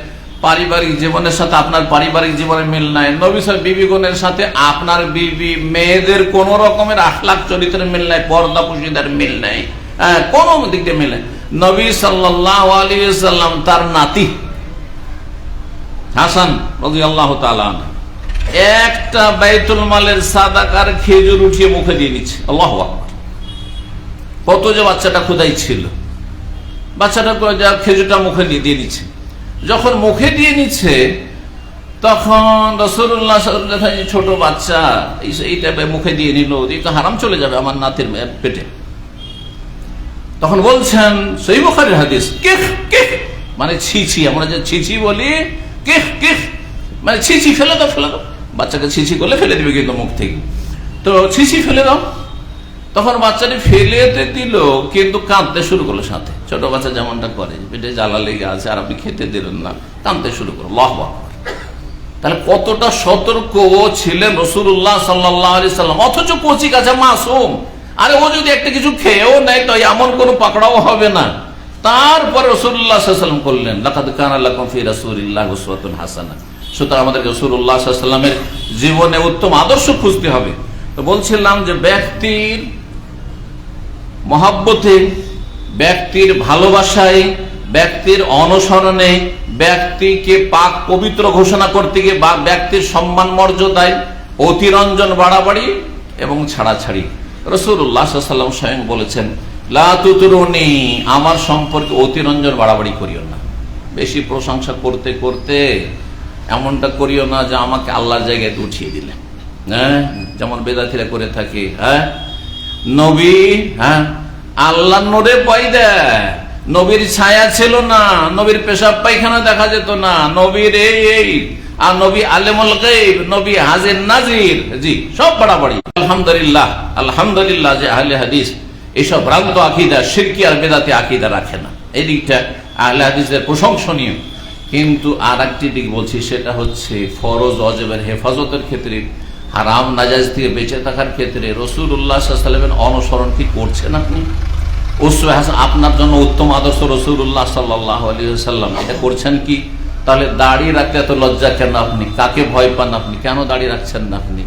পারিবারিক জীবনের সাথে আপনার পারিবারিক জীবনের মিল নাই, নবী সাহেব বিবিগণের সাথে আপনার বিবি মেয়েদের কোন রকমের আখলাক চরিত্রের মিল নাই, পর্দা পুশিদার মিল নাই, কোন দিক দিয়ে মিল নাই। নবী সাল্লাল্লাহু আলাইহি ওয়াসাল্লাম তার নাতি হাসান রাদিয়াল্লাহু তাআলা একটা বাইতুল মালের সাদাকার খেজুর উঠিয়ে মুখে দিয়ে নিচ্ছে। আল্লাহু আকবার। কত যে বাচ্চাটা ক্ষুধাই ছিল, বাচ্চাটা খেজুরটা মুখে দিয়ে নিচ্ছে। যখন মুখে দিয়ে নিচ্ছে তখন রাসূলুল্লাহ সাল্লাল্লাহু আলাইহি ওয়াসাল্লাম, ছোট বাচ্চা এইটা মুখে দিয়ে নিল, এই তো হারাম চলে যাবে আমার নাতির পেটে। তখন বলছেন, সহিহ বুখারীর হাদিস, কিখ কিখ মানে ছি ছি, আমরা যে ছি ছি বলি, কিখ কিখ মানে ছি ছি, ফেলে দাও ফেলে দাও। বাচ্চাকে ছি ছি করলে ফেলে দিবে কিন্তু মুখ থেকে, তো ছি ছি ফেলে দাও। তখন বাচ্চাটি ফেলে দিল, কিন্তু কাঁদতে শুরু করলো সাথে, ছোট বাচ্চা যেমনটা করে, পেটে জ্বালা লেগে আছে আর আপনি খেতে দিলেন না, কাঁদতে শুরু করলো। আল্লাহু আকবার। তাহলে কতটা সতর্ক ছিলেন রাসূলুল্লাহ সাল্লাল্লাহু আলাইহি সাল্লাম, অথচ কচি কাঁচা মাসুম। আরে ও যদি একটা কিছু খেয়েও নেয় তো এমন কোনো পাকড়াও হবে না। তারপর রাসূলুল্লাহ সাল্লাল্লাহু আলাইহি ওয়াসাল্লাম করলেন, লাকাদ কানা লাকুম ফি রাসূলিল্লাহি উসওয়াতুন হাসানাহ। সুতরাং আমাদের রাসূলুল্লাহ সাল্লাল্লাহু আলাইহি ওয়াসাল্লামের জীবনে উত্তম আদর্শ খুঁজতে হবে। তো বলছিলাম যে ব্যক্তির মহব্বতে, ব্যক্তির ভালোবাসায়, ব্যক্তির অনুসরণে, ব্যক্তিকে পাক পবিত্র ঘোষণা করতে গিয়ে বা ব্যক্তির সম্মান মর্যাদায় অতিরঞ্জন বাড়াবাড়ি এবং ছাড়াছাড়ি, রাসূলুল্লাহ সাল্লাল্লাহু আলাইহি ওয়াসাল্লাম স্বয়ং বলেছেন, লা তুতরুনি, আমার সম্পর্কে অতিরঞ্জন বাড়াবাড়ি করিও না। বেশি প্রশংসা করতে করতে এমনটা করিও না যে আমাকে আল্লাহর জায়গায় উঠিয়ে দিলে, হ্যাঁ, যেমন বেদাতিরা করে থাকে। হ্যাঁ, নবী, হ্যাঁ, আল্লাহর নূরে পয়দা, নবীর ছায়া ছিল না, নবীর পেশাব পায়খানা দেখা যেত না, নবীর এই আর নবী আলেমুল গায়ব, নবী হাজির নাজির, জি সব বাড়াবাড়ি। আলহামদুলিল্লাহ, আলহামদুলিল্লাহ যে আহলে হাদিস এইসব ভ্রান্ত আকীদা, শিরকি আর বেদাতি আকীদা রাখে না, এই দিকটা আহলে হাদিসের প্রশংসনীয়। কিন্তু আর একটি দিক বলছি, সেটা হচ্ছে ফরজ ওয়াজিবের হেফাজতের ক্ষেত্রে, হারাম নাজায়েজ থেকে বেঁচে থাকার ক্ষেত্রে রাসূলুল্লাহ সাল্লাল্লাহু আলাইহি ওয়াসাল্লামের অনুসরণ কি করছেন আপনি? উসওয়া হাসানাহ, আপনার জন্য উত্তম আদর্শ রাসূলুল্লাহ সাল্লাল্লাহু আলাইহি ওয়াসাল্লাম, এটা করছেন কি? তাহলে দাড়ি রাখতে এত লজ্জা কেন আপনি? কাকে ভয় পান আপনি? কেন দাড়ি রাখছেন না আপনি?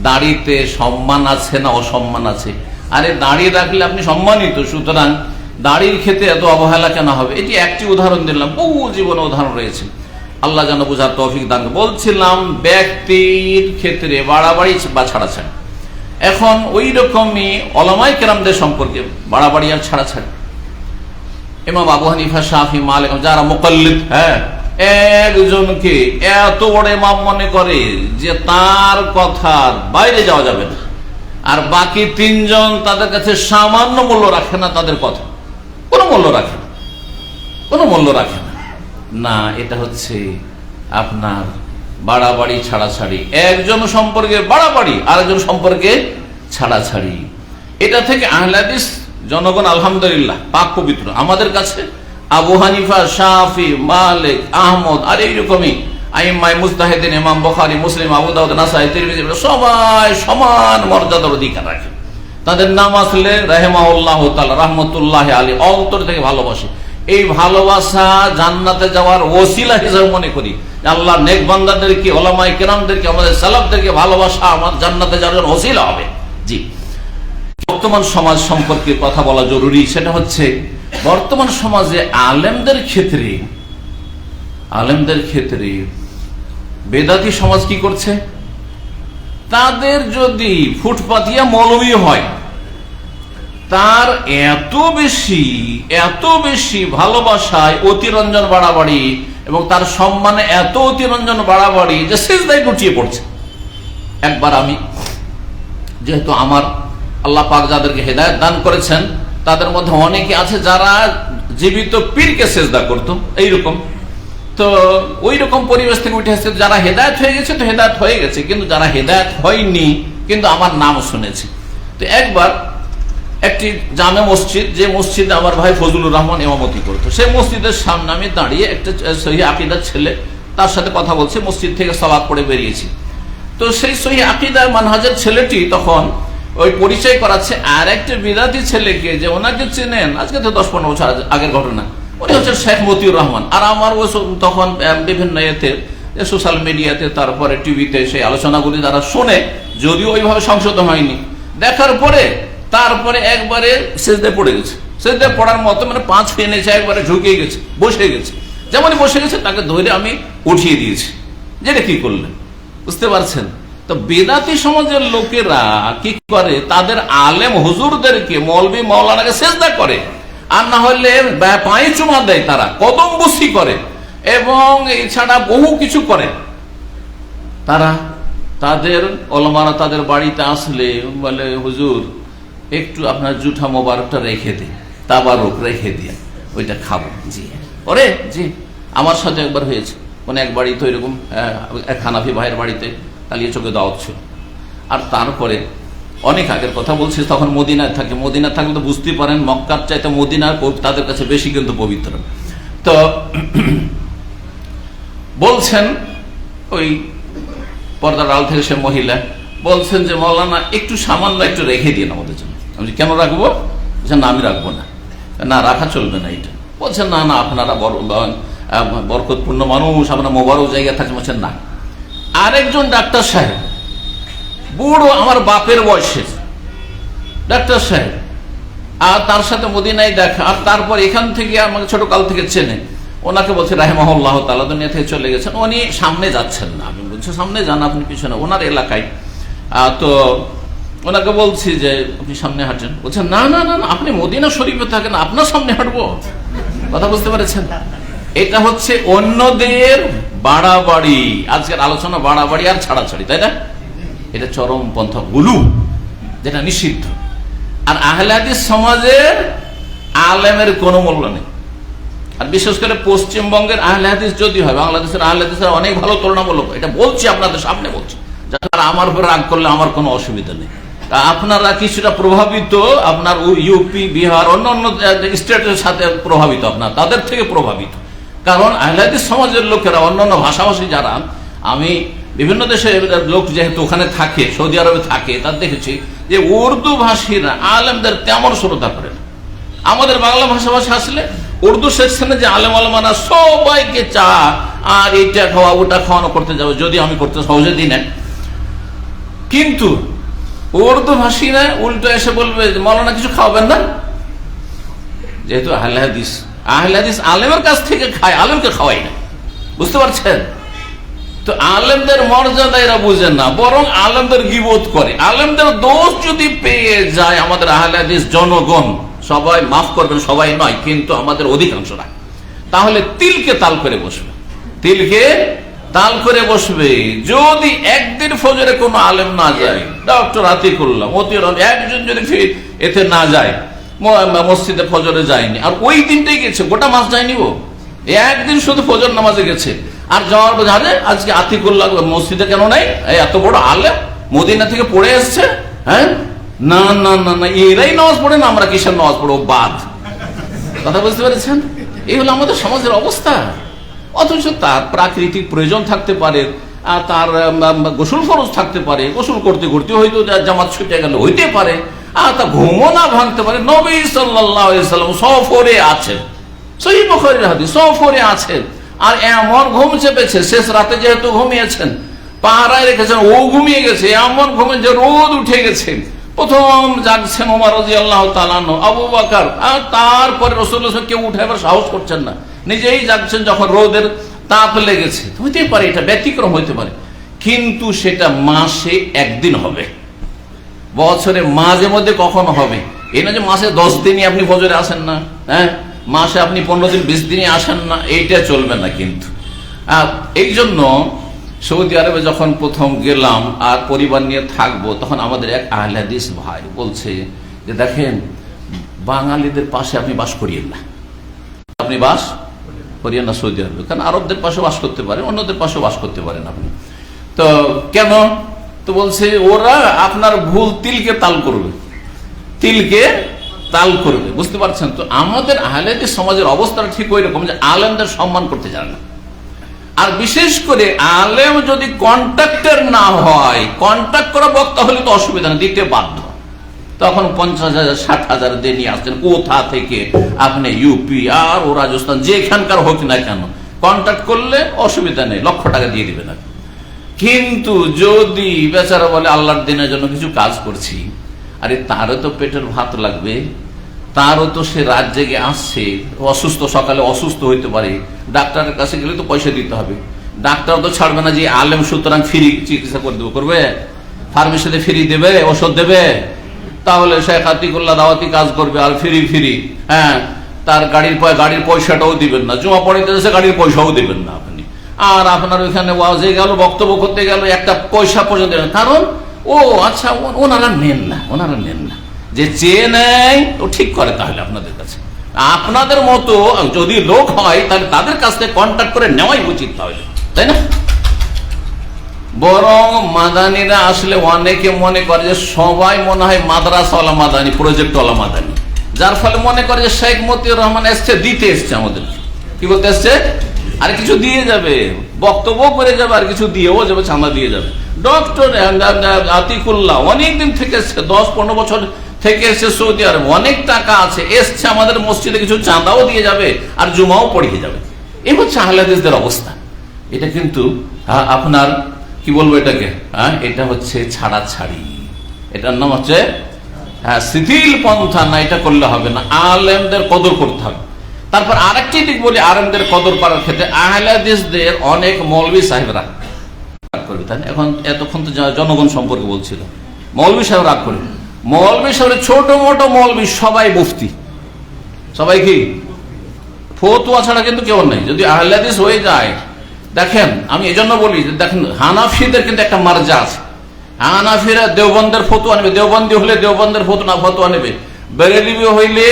দাড়িতে সম্মান আছে না অসম্মান আছে? আরে দাড়ি রাখলে আপনি সম্মানিত, সুতরাং দাড়ির ক্ষেত্রে এত অবহেলা কেন হবে? এটি একটি উদাহরণ দিলাম, বহু জীবনে উদাহরণ রয়েছে। আল্লাহ যেন বোঝার তৌফিক দান। বলছিলাম ব্যক্তির ক্ষেত্রে বাড়াবাড়ি বা ছাড়াছাড়ি। এখন ওই রকমই উলামায়ে কেরামদের সম্পর্কে বাড়াবাড়ি আর ছাড়াছাড়ি। ইমাম আবু হানিফা, শাফি, মালিক, যারা মুকাল্লিদ, হ্যাঁ, একজনকে এত বড় ইমাম মনে করে যে তার কথার বাইরে যাওয়া যাবে না, আর বাকি তিনজন তাদের কাছে সামান্য মূল্য রাখে না, তাদের কথা কোনো মূল্য রাখে না, কোনো মূল্য রাখে না। না, এটা হচ্ছে আপনার বাড়াবাড়ি ছাড়াছাড়ি। একজন সম্পর্কে বাড়াবাড়ি, আরেকজন সম্পর্কে ছাড়াছাড়ি। এটা থেকে আহলে হাদিস জনগণ আলহামদুলিল্লাহ পাক পবিত্র। আমাদের কাছে আবু হানিফা, শাফি, মালিক, আহমদ আর এইরকমই আইম্মায়ে মুজতাহিদিন, ইমাম বুখারী, মুসলিম, আবু দাউদ, নাসাঈ, তিরমিজি, সবাই সমান মর্যাদার অধিকার রাখে। তাদের নাম আসলে রাহিমাহুল্লাহ তাআলা, রাহমাতুল্লাহি আলাইহি, অন্তর থেকে ভালোবাসে। এই ভালোবাসা জান্নাতে যাওয়ার ওসিলা হিসেবে মনে করি। আল্লাহ নেক বান্দাদেরকে, উলামায়ে কেরামদেরকে, আমাদের সালাফদেরকে ভালোবাসা আমার জান্নাতে যাওয়ার ওসিলা হবে। জি, বর্তমান সমাজ সম্পর্কে কথা বলা জরুরি। সেটা হচ্ছে বর্তমান সমাজে আলেমদের ক্ষেত্রে বেদাতি সমাজ কি করছে? তাদের যদি ফুটপাতিয়া মৌলবী হয়, তার এত বেশি ভালোবাসায় অতিরঞ্জন বাড়াবাড়ি এবং তার সম্মানে এত অতিরঞ্জন বাড়াবাড়ি যে সিজদায় লুটিয়ে পড়ছে। একবার আমি, যেহেতু আমার আল্লাহ পাক যাদেরকে হেদায়েত দান করেছেন তাদের মধ্যে অনেকে আছে যারা জীবিত পীরকে সিজদা করতো, এইরকম। তো ওই রকম পরিবেশ থেকে উঠে আসছে, যারা হেদায়েত হয়ে গেছে তো হেদায়েত হয়ে গেছে, কিন্তু যারা হেদায়েত হয়নি কিন্তু আমার নাম শুনেছে। তো একবার একটি জামে মসজিদ, যে মসজিদে আমার ভাই ফজলুর রহমান ইমামতি করতো, সেই মসজিদের সামনে আমি দাঁড়িয়ে একটা সহিহ আকীদার ছেলে, তার সাথে কথা বলছি, মসজিদ থেকে সালাত পড়ে বেরিয়েছি। তো সেই সহিহ আকীদার মানহাজের ছেলেটি তখন ওই পরিচয় করাচ্ছে আর একটা বিদাতি ছেলেকে, যে ওনাকে চেনেন, আজকে তো 10-15 বছর আগের ঘটনা, উনি হচ্ছেন শেখ মতিউর রহমান। আর আমার ও তখন বিভিন্ন এতে সোশ্যাল মিডিয়াতে তারপরে টিভিতে সেই আলোচনাগুলি তারা শুনে, যদিও ওইভাবে সংশোধন হয়নি, দেখার পরে তারপরে একবারে সেজদায় পড়ে গেছে। সেজদায় পড়ার মতো মানে 5 ছুঁয়ে নিয়েছে, একবারে ঝুঁকে গেছে, বসে গেছে। যেমনই বসে গেছে তাকে ধরে আমি উঠিয়ে দিয়েছি। যেটা কি করলেন বুঝতে পারছেন? তো বেদাতি সমাজের লোকেরা কি করে, তাদের আলেম হুজুরদেরকে, মৌলবী মাওলানাকে সেজদা করে, আর না হলে পায়ে চুমা দেয়, তারা কদম বসি করে, এবং এছাড়া বহু কিছু করে। তারা তাদের ওলামারা তাদের বাড়িতে আসলে বলে, হুজুর একটু আপনার জুঠা মোবারকটা রেখে দিন, তাবারক রেখে দিয়ে ওইটা খাবো। জি ওরে জি, আমার সাথে একবার হয়েছে কোন এক বাড়িতে এরকম, এক হানাফি ভাইয়ের বাড়িতে কালিয়ে চোখে দাওয়াত ছিল। আর তারপরে অনেক আগের কথা বলছি, তখন মদিনায় থাকে। মদিনায় থাকলে তো বুঝতেই পারেন, মক্কার চাইতে মদিনার তাদের কাছে বেশি কিন্তু পবিত্র। তো বলছেন ওই পর্দার আড়াল থেকে সে মহিলা বলছেন যে, মৌলানা একটু সামান্য একটু রেখে দিন আমাদের জন্য। আমি কেন রাখবো? না আমি রাখবো না। না রাখা চলবে না এটা। বলছেন না না, আপনারা বরকতপূর্ণ মানুষ, আপনারা মোবারক জায়গা থাকছেন। বলছেন না। আরেকজন ডাক্তার সাহেব, বুড়ো, আমার বাপের বয়সের ডাক্তার সাহেব, আর তার সাথে মদিনায় দেখা, আর তারপর এখান থেকে আমাকে ছোট কাল থেকে চেনে, ওনাকে বলছে রাহিমাহুল্লাহ তাআলা দুনিয়া থেকে চলে গেছেন, উনি সামনে যাচ্ছেন না। আমি বলছি সামনে যান, আপনি পিছনে ওনার এলাকায়। তো ওনাকে বলছি যে আপনি সামনে হাঁটেন। বলছেন না না না, আপনি মদিনা শরীফে থাকেন, আপনার সামনে হাঁটবো। কথা বুঝতে পেরেছেন? এটা হচ্ছে অন্যদের বাড়াবাড়ি। আজকের আলোচনা বাড়াবাড়ি আর ছাড়াছাড়ি, তাই না? এটা চরম পন্থা, গুলু, যেটা নিষিদ্ধ। আর আহলে হাদিস সমাজের আলেমের কোনো মূল্য নেই। আর বিশেষ করে পশ্চিমবঙ্গের আহলে হাদিস যদি হয়, বাংলাদেশের আহলে হাদিসের অনেক ভালো তুলনামূলক। এটা বলছি আপনাদের সামনে বলছি, যারা আমার উপর রাগ করলে আমার কোনো অসুবিধা নেই। আপনারা কিছুটা প্রভাবিত, আপনার ইউপি, বিহার, অন্য অন্য স্টেটের সাথে প্রভাবিত, আপনার তাদের থেকে প্রভাবিত। কারণ আহলে হাদিস সমাজের লোকেরা, অন্যান্য ভাষাভাষী যারা, আমি বিভিন্ন দেশের লোক যেহেতু ওখানে থাকে, সৌদি আরবে থাকে, তার দেখেছি যে উর্দু ভাষীরা আলেমদের তেমন শ্রদ্ধা করে না। আমাদের বাংলা ভাষাভাষী আসলে উর্দু সেকশনে যে আলেম আলেমানা সবাইকে চা আর এইটা খাওয়া ওটা খাওয়ানো করতে যাবে, যদি আমি করতে সহজে দিই না। কিন্তু উর্দু ভাষীরা উল্টো এসে বলবে মৌলানা কিছু খাওয়াবেন না, যেহেতু আহলে হাদিস আলেমের কাছ থেকে খায়, আলেমকে খাওয়াই না। বুঝতে পারছেন? তো আলেমদের মর্যাদা এরা বুঝেন না, বরং আলেমদের গীবত করে। আলেমদের দোষ যদি পেয়ে যায় আমাদের আহলে হাদিস জনগণ, সবাই মাফ করবেন, সবাই নয় কিন্তু আমাদের অধিকাংশরা, তাহলে তিলকে তাল করে বসবে, তিলকে তাল করে বসবে। যদি একদিন ফজরে কোনো আলেম না যায়, ডক্টর আতিকুল্লাহ, মতিউর রহমান, একজন যদি এতে না যায়, মসজিদে ফজরে যায়নি, আর ওই দিনটাই গেছে, গোটা মাস যায়নি, ও একদিন শুধু ফজর নামাজে গেছে, আর যাওয়ার বোঝালে আজকে আতিকুল্লাহ মসজিদে কেন নাই, এত বড় আলেম মদিনা থেকে পড়ে এসছে, হ্যাঁ না না না না, এরাই নামাজ পড়ে না, আমরা কিসের নামাজ পড়বো, বাদ। কথা বুঝতে পেরেছেন? এই হলো আমাদের সমাজের অবস্থা। অথচ তার প্রাকৃতিক প্রয়োজন থাকতে পারে, তার গোসল খরচ থাকতে পারে, গোসল করতে করতে হয়তো জামাত ছুটে গেল হইতে পারে, আর তা ঘুমও না ভাঙতে পারে। নবী সাল্লাল্লাহু আলাইহি ওয়াসাল্লাম সফরে আছেন, সহিহ বুখারীর হাদিস, সফরে আছেন, আর এমন ঘুম চেপেছে, শেষ রাতে যেহেতু ঘুমিয়েছেন, পাহারায় রেখেছেন, ও ঘুমিয়ে গেছে, এমন ঘুমে যে রোদ উঠে গেছে। প্রথম জাগছেন ওমর রাদিয়াল্লাহু তাআলা, আবু বকর, আর তারপরে রাসূলুল্লাহ কেউ উঠাইবার সাহস করছেন না, নিজেই জাগছেন যখন রোদের তাপ লেগেছে। হইতে পারে এটা ব্যতিক্রম হইতে পারে, কিন্তু সেটা মাসে একদিন হবে, বছরে মাঝে মধ্যে কখনো হবে। এই না যে মাসে 10 দিনই আপনি ফজরে আসেন না, হ্যাঁ মাসে আপনি 15 দিন 20 দিনই আসেন না, এইটা চলবে না। কিন্তু এই জন্য সৌদি আরবে যখন প্রথম গেলাম আর পরিবার নিয়ে থাকবো, তখন আমাদের এক আহলে হাদিস ভাই বলছে যে দেখেন, বাঙালিদের পাশে আপনি বাস করিয়েন না, আপনি বাস করিয়েন না সৌদি আরবে, কারণ আরবদের পাশে বাস করতে পারেন, অন্যদের পাশে বাস করতে পারেন আপনি। তো কেন? তো বলছে ওরা আপনার ভুল তিলকে তাল করবে, তিলকে তাল করবে। বুঝতে পারছেন? তো আমাদের আহলে হাদিস সমাজের অবস্থাটা ঠিক ওই রকম যে আলেমদের সম্মান করতে জানে না। আর বিশেষ করে আলেম যদি কন্ট্রাক্টর না হয়, কন্ট্রাক্ট করা বক্তা হলে তো অসুবিধা না, দিতে বাধ্য। তখন 50,000 60,000 দিয়ে নিয়ে আসছেন কোথা থেকে, আপনি ইউপি আর ও রাজস্থান যেখানকার হোক না কেন কন্ট্যাক্ট করলে অসুবিধা নেই, লক্ষ টাকা দিয়ে দিবে না। কিন্তু যদি বেচারা বলে আল্লাহর দিনের জন্য কিছু কাজ করছি, আরে তারও তো পেটের ভাত লাগবে, তারও তো সে রাত জেগে আসছে, অসুস্থ, সকালে অসুস্থ হইতে পারে, ডাক্তারের কাছে গেলে তো পয়সা দিতে হবে, ডাক্তার তো ছাড়বে না যে আলেম সুতরাং ফ্রি চিকিৎসা করে দেবো, করবে? ফার্মেসিতে ফ্রি দেবে, ওষুধ দেবে? তাহলে শেখ আতিকুল্লাহ দাওয়াতি কাজ করবে আর ফ্রি, হ্যাঁ, তার গাড়ির পয়সাটাও দিবেন না, জমা পড়াইতে যাচ্ছে গাড়ির পয়সাও দিবেন না আপনি, আর আপনার ওইখানে ওয়াজে গেল, বক্তব্য করতে গেল, একটা পয়সা পর্যন্ত দেবেন, কারণ ও আচ্ছা ওনারা নেন না, যে চেয়ে নেয় ও ঠিক করে। তাহলে আপনাদের কাছে, আপনাদের মতো যদি লোক হয় তাহলে তাদের কাছ থেকে কন্ট্যাক্ট করে নেওয়াই উচিত, তাহলে, তাই না? বরং মাদানিরা আসলে অনেকে মনে করে যে সবাই মনে হয় মাদ্রাসাওয়ালা মাদানি, প্রজেক্টওয়ালা মাদানি, যার ফলে মনে করে যে শেখ মতিউর রহমান এসছে, দিতে এসছে, আমাদের কি বলতে এসছে, আর কিছু দিয়ে যাবে, বক্তব্য করে যাবে, আর কিছু দিয়েও যাবে, চাঁদা দিয়ে যাবে। ডক্টর আতিকুল্লাহ অনেকদিন থেকে এসছে, 10-15 বছর থেকে এসছে সৌদি আরব, অনেক টাকা আছে, এসছে আমাদের মসজিদে, কিছু চাঁদাও দিয়ে যাবে আর জুমাও পড়িয়ে যাবে। এই হচ্ছে আহলে হাদিসদের অবস্থা। এটা কিন্তু আপনার কি বলবো এটাকে, এটা হচ্ছে ছাড়াছাড়ি, এটার নাম হচ্ছে শিথিল পন্থা না, এটা করলে হবে না, আলেমদের কদর করতে হবে। তারপর আরেকটি দিক বলি, আলেমদের কদর করার ক্ষেত্রে আহলে হাদিসদের অনেক মৌলভী সাহেবরা করবে, তাই না? এখন এতক্ষণ তো জনগণ সম্পর্কে বলছিল, মৌলভী সাহেব রাগ করবে, মৌলভী সাহেব ছোট মোটো মৌলভী সবাই মুফতি, সবাই কি ফতোয়া ছাড়া কিন্তু কেউ নাই। যদি আহলে হাদিস হয়ে যায়, দেখেন আমি এজন্য বলি, দেখেন হানাফিদের কিন্তু একটা মার্জা আছে, হানাফিরা দেওবন্দের ফতোয়া নেবে, দেওবন্দি হলে দেওবন্দের ফতোয়া নেবে, বেরেলভি হইলে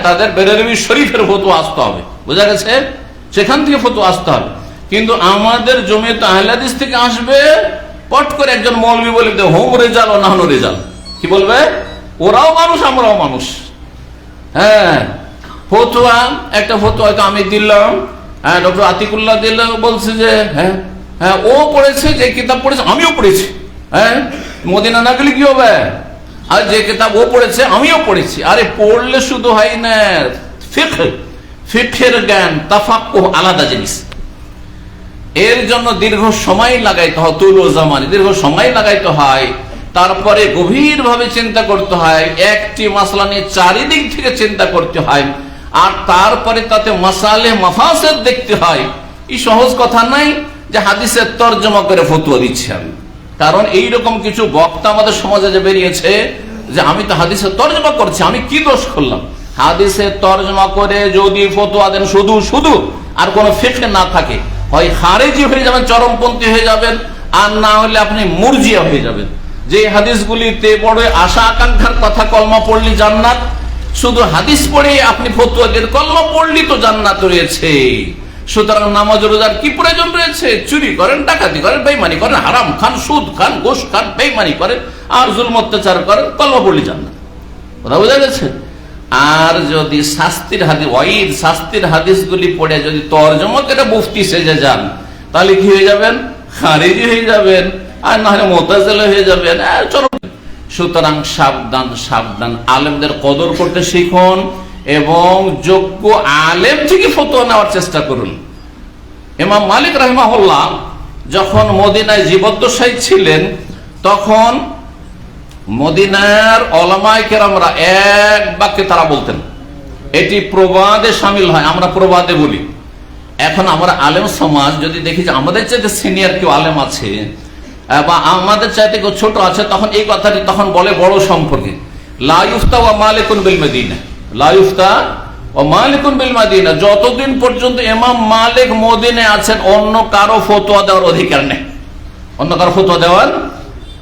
তাদের বেরেলভি শরীফের ফতোয়া আসতে হবে, বোঝা গেছে, সেখান থেকে ফতোয়া আসতে হবে। কিন্তু আমাদের জমিয়ত আহলে হাদিস থেকে আসবে, পট করে একজন মৌলভী বলে দেবে হোম রেজাল ও নাহনু রেজাল, কি বলবে, ওরাও মানুষ আমরাও মানুষ। হ্যাঁ, ফতোয়া, একটা ফতোয়া হয়তো আমি দিলাম, ডক্টর আতিকুল্লাহ দিল্লাহ বলছে যে হ্যাঁ ও পড়েছে, যে কিতাব পড়েছে আমিও পড়েছি, মদিনা না গেলে কি হবে, আর যে কিতাব ও পড়েছে আমিও পড়েছি। আরে পড়লে শুধু হয় না, ফিকহের জ্ঞান, তাফাক্কুহ আলাদা জিনিস, এর জন্য দীর্ঘ সময় লাগাইতে হয়, তুল ও জামানি দীর্ঘ সময় লাগাইতে হয়, তারপরে গভীর ভাবে চিন্তা করতে হয়, একটি মাসলা নিয়ে চারিদিক থেকে চিন্তা করতে হয়, আর তারপরে তাতে মাসালে মাফাসেদ দেখতে হয়। এই সহজ কথা নাই যে হাদিসের তরজমা করে ফতোয়া দিচ্ছি আমি, কারণ এইরকম কিছু বক্তা আমাদের সমাজে যে বেরিয়েছে যে আমি তো হাদিসের তরজমা করছি, আমি কি দোষ করলাম? হাদিসের তরজমা করে যদি ফতোয়া দেন শুধু আর কোনো ফিকহ না থাকে, হয় খারেজি হয়ে যাবেন, চরমপন্থী হয়ে যাবেন, আর না হলে আপনি মুরজিয়া হয়ে যাবেন। যে হাদিসগুলিতে বড় আশা আকাঙ্ক্ষার কথা, কলমা পড়লি জান্নাত, শুধু হাদিস পড়ে আপনি ফতোয়া দেন কলমা পড়লি তো জান্নাত রয়েছে, সুতরাং নামাজ রোজার কি প্রয়োজন রয়েছে? চুরি করেন, ডাকাতি করেন, বেঈমানি করেন, হারাম খান, সুদ খান, ঘুষ খান, বেঈমানি করেন, আর জুলম অত্যাচার করেন, কলমা পড়লি জান্নাত। কথা বোঝা গেছে? আর যদি শাস্তির হাদিসগুলি পড়ে যদি তরজমা করে মুফতি সেজে যান, তাহলে কি হয়ে যাবেন? খারিজি হয়ে যাবেন, আর না হলে মুতাজিলা হয়ে যাবেন। সুতরাং সাবধান, আলেমদের কদর করতে শিখুন এবং যোগ্য আলেম থেকে ফতোয়া নেওয়ার চেষ্টা করুন। ইমাম মালিক রাহিমাহুল্লাহ যখন মদিনায় জীবদ্দশায় ছিলেন, তখন মদিনার উলামায়ে কেরামরা এক বাক্যে তারা বলতেন, এটি প্রবাদে শামিল হয়, আমরা প্রবাদে বলি। এখন আমরা আলেম সমাজ যদি দেখি যে আমাদের চাইতে সিনিয়র কেউ আলেম আছে বা আমাদের চাইতে কেউ ছোট আছে, তখন এই কথাটি তখন বলে বড় সম্পর্কে, লা ইফতা ওয়া মালিকুন বিল মদিনা, লা ইফতা ওয়া মালিকুন বিল মদিনা, যতদিন পর্যন্ত ইমাম মালিক মদিনায় আছেন অন্য কারো ফতোয়া দেওয়ার অধিকার নেই, অন্য কারো ফতোয়া দেওয়ার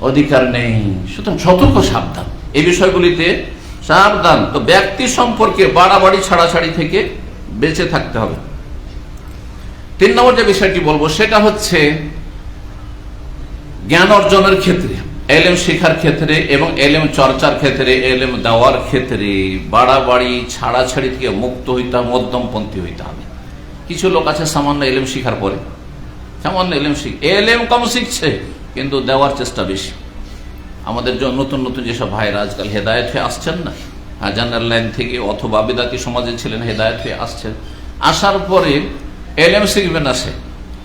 অধিকার নেই। সুতরাং সতর্ক, সাবধান, এই বিষয়গুলিতে সাবধান। তো ব্যক্তি সম্পর্কে বাড়াবাড়ি ছাড়াছাড়ি থেকে বেঁচে থাকতে হবে। 3 নম্বর যে বিষয়টি বলবো সেটা হচ্ছে জ্ঞান অর্জনের ক্ষেত্রে, এলেম শেখার ক্ষেত্রে এবং এলেম চর্চার ক্ষেত্রে, এলেম দেওয়ার ক্ষেত্রে বাড়াবাড়ি ছাড়াছাড়ি থেকে মুক্ত হইতে হবে, মধ্যমপন্থী হইতে হবে। কিছু লোক আছে সামান্য এলেম শিখার পরে, সামান্য এলেম কম শিখছে কিন্তু দেওয়ার চেষ্টা বেশি, আমাদের নতুন নতুন যেসব ভাইরা আজকাল হেদায়েত হয়ে আসছেন না, জান্নার লাইন থেকে অথবা বিদাতি সমাজে ছিলেন, হেদায়েত হয়ে আসছেন, আসার পরে এলএম শিখবেন আসে।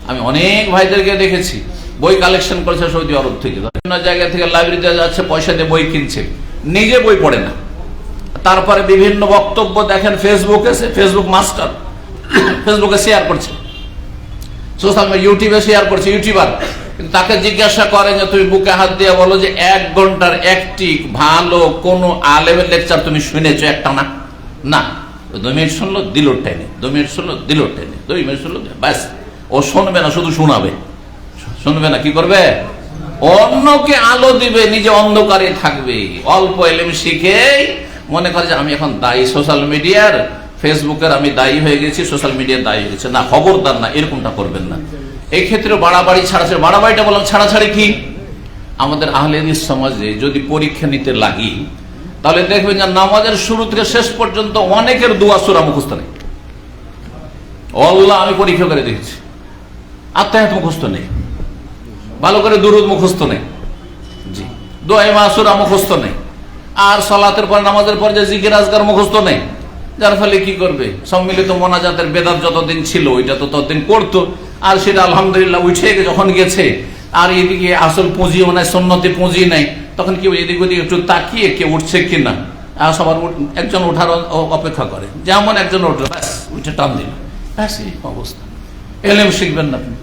আমি অনেক ভাইদেরকে দেখেছি বই কালেকশন করেছে সৌদি আরব থেকে, বিভিন্ন জায়গা থেকে লাইব্রেরিতে যাচ্ছে, পয়সা দিয়ে বই কিনছে, নিজে বই পড়ে না। তারপরে বিভিন্ন বক্তব্য দেখেন ফেসবুকে, ফেসবুক মাস্টার, ফেসবুকে শেয়ার করছে, সোশ্যাল মিডিয়া ইউটিউবে শেয়ার করছে, ইউটিউবার। কিন্তু তাকে জিজ্ঞাসা করে যে তুমি বুকে হাত দিয়ে বলো যে 1 ঘন্টার একটি ভালো কোন আলেমের লেকচার তুমি শুনেছো একটা? না। 2 মিনিট শুনলো দিল টেনে, 2 মিনিট শুনলো দিল টেনে, 2 মিনিট শুনলো, ব্যাস। ও শুনবে না, শুধু শোনাবে, শুনবে না। কি করবে? অন্যকে আলো দিবে, নিজে অন্ধকারে থাকবে। অল্প এলেম শিখেই মনে করে যে আমি এখন দায়ী, সোশ্যাল মিডিয়ার, ফেসবুকের আমি দায়ী হয়ে গেছি, সোশ্যাল মিডিয়ার দায়ী হয়ে গেছে। না, খবরদার না, এরকমটা করবেন না। এই ক্ষেত্রে বাড়াবাড়ি ছাড়াছাড়ি, বাড়াবাড়িটা বললাম, ছাড়াছাড়ি কি? আমাদের আহলে হাদিস সমাজে যদি পরীক্ষা নিতে লাগি, তাহলে দেখবেন যে নামাজের শুরু থেকে শেষ পর্যন্ত অনেকের দোয়া সূরা মুখস্থ নেই। আল্লাহ, আমি পরীক্ষা করে দেখেছি, আত্মায়াত মুখস্থ নেই, ভালো করে দুরুদ মুখস্থ নেই, জি, দোয়া মাসুরা মুখস্থ নেই, আর সালাতের পর, নামাজের পর যে জিকির আজকার মুখস্থ নেই। যার ফলে কি করবে? সম্মিলিত মোনাজাতের বেদাত যতদিন ছিল ওইটা তো ততদিন করতো, আর সেটা আলহামদুলিল্লাহ উঠে যখন গেছে, আর এদিকে আসল পুঁজিও নাই, সুন্নতে পুঁজি নাই, তখন কেউ এদিক ওদিক একটু তাকিয়ে কে উঠছে কিনা, সবার একজন ওঠার অপেক্ষা করে, যেমন একজন উঠলো ব্যাস উঠে টান দিল, ব্যাস এই অবস্থা। এলেম শিখবেন না আপনি,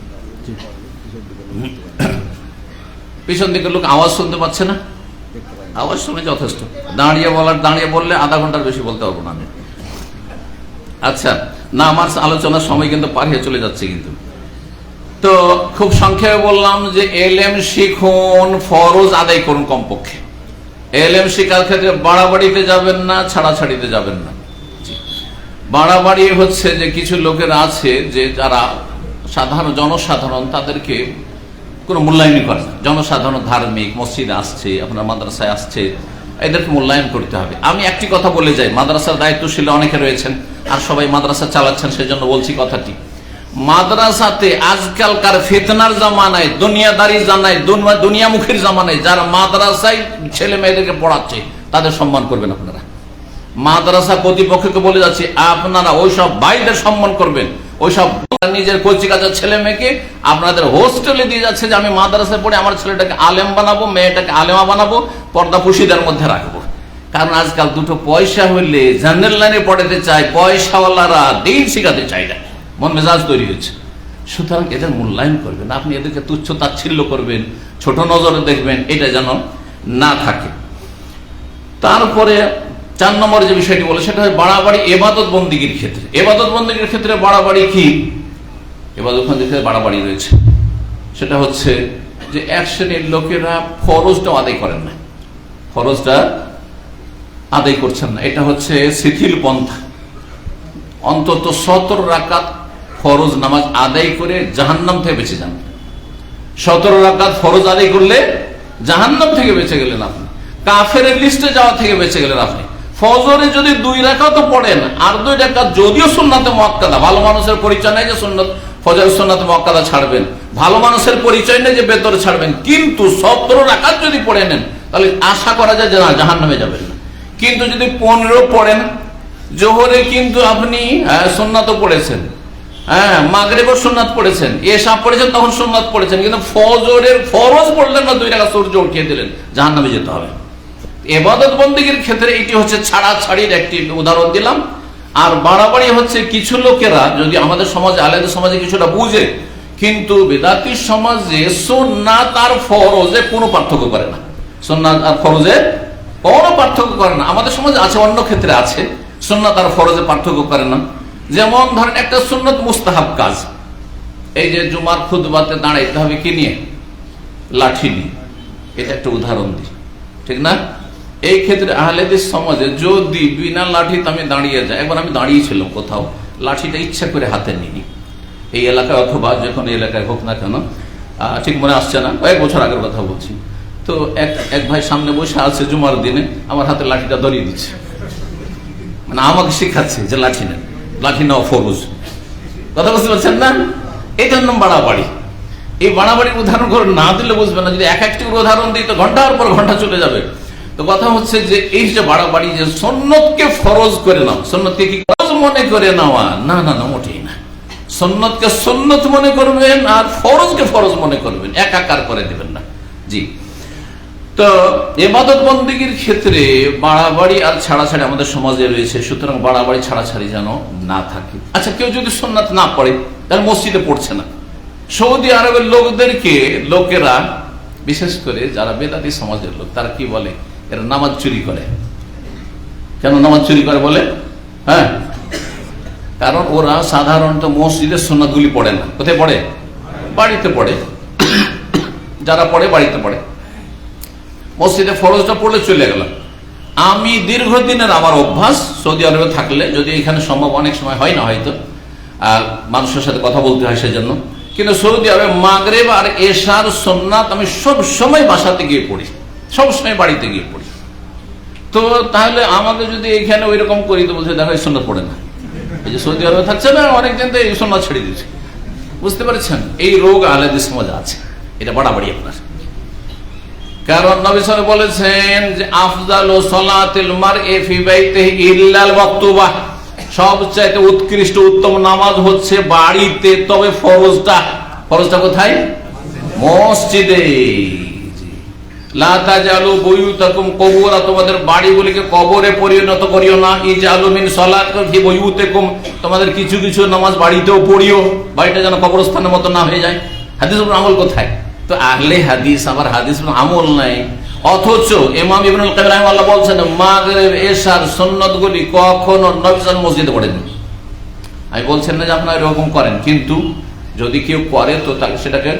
পিছন দিকে লোক আওয়াজ শুনতে পাচ্ছে না, আওয়াজ শুনে যথেষ্ট। দাঁড়িয়ে বললে আধা ঘন্টার বেশি বলতে পারবো না আমি। আচ্ছা, না, আমার আলোচনার সময় কিন্তু পার হয়ে চলে যাচ্ছে কিন্তু। তো খুব সংক্ষেপে বললাম যে এলেম শিখুন, ফরজ আদায় করুন কমপক্ষে। এলেম শিখার ক্ষেত্রে বাড়াবাড়িতে যাবেন না, ছাড়াছাড়িতে যাবেন না। বাড়াবাড়ি হচ্ছে যে কিছু লোকের আছে যে যারা সাধারণ জনসাধারণ, তাদেরকে কোনো মূল্যায়ন করে না। জনসাধারণ ধার্মিক, মসজিদে আসছে, আপনার মাদ্রাসায় আসছে, এদেরকে মূল্যায়ন করতে হবে। আমি একটি কথা বলে যাই, মাদ্রাসার দায়িত্বশীল অনেকে রয়েছেন, আর সবাই মাদ্রাসা চালাচ্ছেন, সেজন্য বলছি কথাটি। মাদ্রাসাতে আজকালকার ফিতনার জামানায়, দুনিয়াদারি জানায়, দুনিয়ামুখীর জামানায় যারা মাদ্রাসায় ছেলে মেয়েদেরকে পড়াচ্ছে, তাদের সম্মান করবেন আপনারা। মাদ্রাসা কর্তৃপক্ষকে বলে যাচ্ছে, আপনারা ওইসব ভাইদের সম্মান করবেন। ওইসব নিজের কচিকাচার ছেলে মেয়েকে আপনাদের হোস্টেলে দিয়ে যাচ্ছে যে আমি মাদ্রাসায় পড়ে আমার ছেলেটাকে আলেম বানাবো, মেয়েটাকে আলেমা বানাবো, পর্দা পুশিদার মধ্যে রাখবো। কারণ আজকাল দুটো পয়সা হইলে জেনারেল লাইনে পড়াতে চায়, পয়সাওয়ালারা দিন শিখাতে চায় না, মন মেজাজ তৈরি হচ্ছে। সুতরাং এদের মূল্যায়ন করবেন, আপনি এদেরকে তুচ্ছ তাচ্ছিল্য করবেন, ছোট নজরে দেখবেন, এটা যেন না থাকে। তারপরে 4 নম্বর যে বিষয়টি বলে সেটা হয় বাড়াবাড়ি ইবাদত বন্দেগীর ক্ষেত্রে। ইবাদত বন্দেগীর ক্ষেত্রে বাড়াবাড়ি কি? ইবাদত বন্দেগীর ক্ষেত্রে বাড়াবাড়ি রয়েছে, সেটা হচ্ছে যে এক শ্রেণীর লোকেরা ফরজটা আদায় করেন না, ফরজটা আদায় করছেন না। এটা হচ্ছে শিথিল পন্থা। অন্তত 17 রাকাত ফরজ নামাজ আদায় করে জাহান্নাম থেকে বেঁচে যান। 17 রাকাত ফরজ আদায় করলে জাহান্নাম থেকে বেঁচে গেলেন আপনি, কাফেরের লিস্টে যাওয়া থেকে বেঁচে গেলেন আপনি। ফজরে যদি 2 রাকাত পড়েন, আর 2 রাকাত যদিও সুন্নাতে মুআক্কাদা, ভালো মানুষের পরিচয় নেই যে সুন্নাত ফজরের সুন্নাতে মুআক্কাদা ছাড়বেন, ভালো মানুষের পরিচয় নেই যে বেতরে ছাড়বেন, কিন্তু 17 রাকাত যদি পড়ে নেন তাহলে আশা করা যায় যে না, জাহান্নামে যাবেন না। কিন্তু যদি 15 পড়েন, জোহরে কিন্তু আপনি সুন্নাত পড়েছেন, মাগরিবের সুন্নাত পড়েছেন, এশা পড়েছেন, তখন সুন্নাত পড়েছেন, কিন্তু ফজরের ফরজ পড়লেন না, 2 রাকাত সূর্য উঠিয়ে দিলেন, জাহান্নামে যেতে হবে। ইবাদত বন্দেগীর ক্ষেত্রে এটি হচ্ছে ছাড়াছাড়ির একটি উদাহরণ দিলাম। আর বাড়াবাড়ি হচ্ছে কিছু লোকেরা, যদি আমাদের সমাজে, আলেমদের সমাজে কিছুটা বুঝে, কিন্তু বেদাতি সমাজে সুন্নাত আর ফরজে কোনো পার্থক্য করে না, সুন্নাত আর ফরজে কোনো পার্থক্য করে না। আমাদের সমাজে আছে, অন্য ক্ষেত্রে আছে, সুন্নাত আর ফরজে পার্থক্য করে না। যেমন ধরেন একটা সুন্নত মুস্তাহাব কাজ, এই যে জুমার খুতবাতে দাঁড়াইতে হবে কি নিয়ে? লাঠি নিয়ে। এটা একটা উদাহরণ দিই, ঠিক না? এই ক্ষেত্রে আহলে হাদিস সমাজে যদি বিনা লাঠিতে আমি দাঁড়িয়ে যাই, একবার আমি দাঁড়িয়েছিলাম কোথাও, লাঠিটা ইচ্ছা করে হাতে নিই, এই এলাকায় অথবা যখন এই এলাকায় হোক না কেন, ঠিক মনে আসছে না, কয়েক বছর আগের কথা বলছি। তো এক ভাই সামনে বসে আছে, জুমার দিনে আমার হাতে লাঠিটা ধরিয়ে দিচ্ছে, মানে আমাকে শিখাচ্ছে যে লাঠি নেন, লাঠি নেওয়া ফরজ। কথা বুঝতে পারছেন না? এটার নাম বাড়াবাড়ি। এই বাড়াবাড়ির উদাহরণ করে না দিলে বুঝবে না। যদি এক একটি উদাহরণ দিই তো ঘন্টার পর ঘন্টা চলে যাবে। তো কথা হচ্ছে যে এই যে বাড়াবাড়ি, যে সুন্নতকে ফরজ করে নাও, সুন্নতকে কি ফরজ মনে করে নেওয়া, না না না, মোটেই না। সুন্নতকে সুন্নত মনে করবেন আর ফরজকে ফরজ মনে করবেন, একাকার করে দিবেন না। জি, তো ইবাদত বন্দেগীর ক্ষেত্রে বাড়াবাড়ি আর ছাড়াছাড়ি আমাদের সমাজে রয়েছে, সুতরাং বাড়াবাড়ি ছাড়াছাড়ি যেন না থাকে। আচ্ছা, কেউ যদি সুন্নাত না পড়ে, তাহলে মসজিদে পড়ছে না। সৌদি আরবের লোকেরা বিশেষ করে যারা বেদাতি সমাজের লোক, তারা কি বলে, এরা নামাজ চুরি করে। কেন নামাজ চুরি করে বলে? হ্যাঁ, কারণ ওরা সাধারণত মসজিদের সুন্নাতগুলি পড়ে না। কোথায় পড়ে? বাড়িতে পড়ে। যারা পড়ে বাড়িতে পড়ে, মসজিদে ফরজটা পড়লে চলে গেল। আমি দীর্ঘদিনের আমার অভ্যাস, সৌদি আরবে থাকলে, যদি এখানে সম্ভব অনেক সময় হয় না হয়তো, আর মানুষের সাথে কথা বলতে হয় সেজন্য, কিন্তু সৌদি আরবে মাগরিব আর এশার সুন্নাত আমি সব সময় বাসাতে গিয়ে পড়ি, সব সময় বাড়িতে গিয়ে পড়ি। তো তাহলে আমাকে যদি এখানে ওই রকম করি তো বলছে দেখো এই সুন্নাত পড়ে না। এই যে সৌদি আরবে থাকছে না অনেকদিন, তো এই সুন্নাত ছেড়ে দিয়েছে। বুঝতে পারছেন, এই রোগ আহলে সমাজে আছে। এটা বাড়াবাড়ি আপনার। কারণ নবী সাল্লাল্লাহু আলাইহি ওয়াসাল্লাম বলেছেন যে আফজালু সালাতিল মারই ফি বাইতিহি ইল্লাল মাকতুবাহ, সবচাইতে উৎকৃষ্ট উত্তম নামাজ হচ্ছে বাড়িতে, তবে ফরজটা কোথায়? মসজিদে। লা তাজালু বুয়ুতাকুম কুবুরা, তোমাদের বাড়িগুলিকে কবরে পরিণত করিও না। ইজালু মিন সালাতিকুম ফি বুয়ুতিকুম, তোমাদের কিছু কিছু নামাজ বাড়িতেও পড়িও, বাড়িটা যেন কবরস্থানের মতো না হয়ে যায়। হাদিসের উপর আমল কোথায়? তো আহলে হাদিস আবার হাদিস আমল নাই। অথচ ইমাম ইবনুল কাইয়িম রাহিমাহুল্লাহ বলছেন মাগরিব এশার সুন্নাতগুলি কখনো নবী সাল্লাল্লাহু আলাইহি ওয়াসাল্লাম মসজিদে পড়েননি। আমি বলছেন না যে আপনারা এরকম করেন, কিন্তু যদি কেউ করে তো তাকে সেটাকে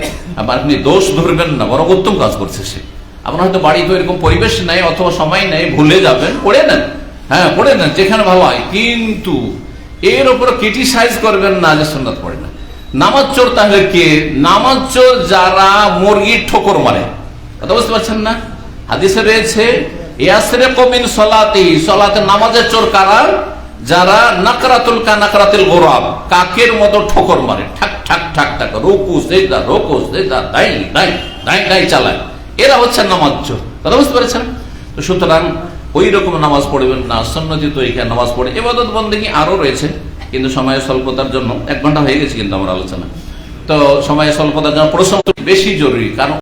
আপনি দোষ ধরবেন না, বরং উত্তম কাজ করছে সে। আপনার হয়তো বাড়িতে এরকম পরিবেশ নাই অথবা সময় নেই, ভুলে যাবেন, পড়ে নেন, হ্যাঁ পড়ে নেন যেখানে ভালো হয়, কিন্তু এর উপর ক্রিটিসাইজ করবেন না যে সুন্নাত পড়ে না। নামাজ চোর তাহলে কে? নামাজ চোর যারা মুরগির ঠোকর মারে। কথা বুঝতে পারছেন না? হাদিসে রয়েছে ইয়াসরিকু মিন সালাতি, সালাতে নামাজের চোর কারা? যারা নাকরাতুল কানাকরাতিল গোরাব, কাকের মতো ঠোকর মারে, ঠাক ঠাক ঠাক ঠাক, রুকু সিজদা দাই দাই দাই দাই চালায়, এরা হচ্ছে নামাজ চোর। কথা বুঝতে পারছেন? তো সুতরাং ওই রকম নামাজ পড়বেন না, সুন্নতি তরিকায় নামাজ পড়ে। ইবাদত বন্দেগী আরো রয়েছে, কিন্তু সময়ের স্বল্পতার জন্য 1 ঘন্টা হয়ে গেছে কিন্তু আমার আলোচনা। তো সময়ের স্বল্পতার জন্য প্রশ্ন বেশি জরুরি, কারণ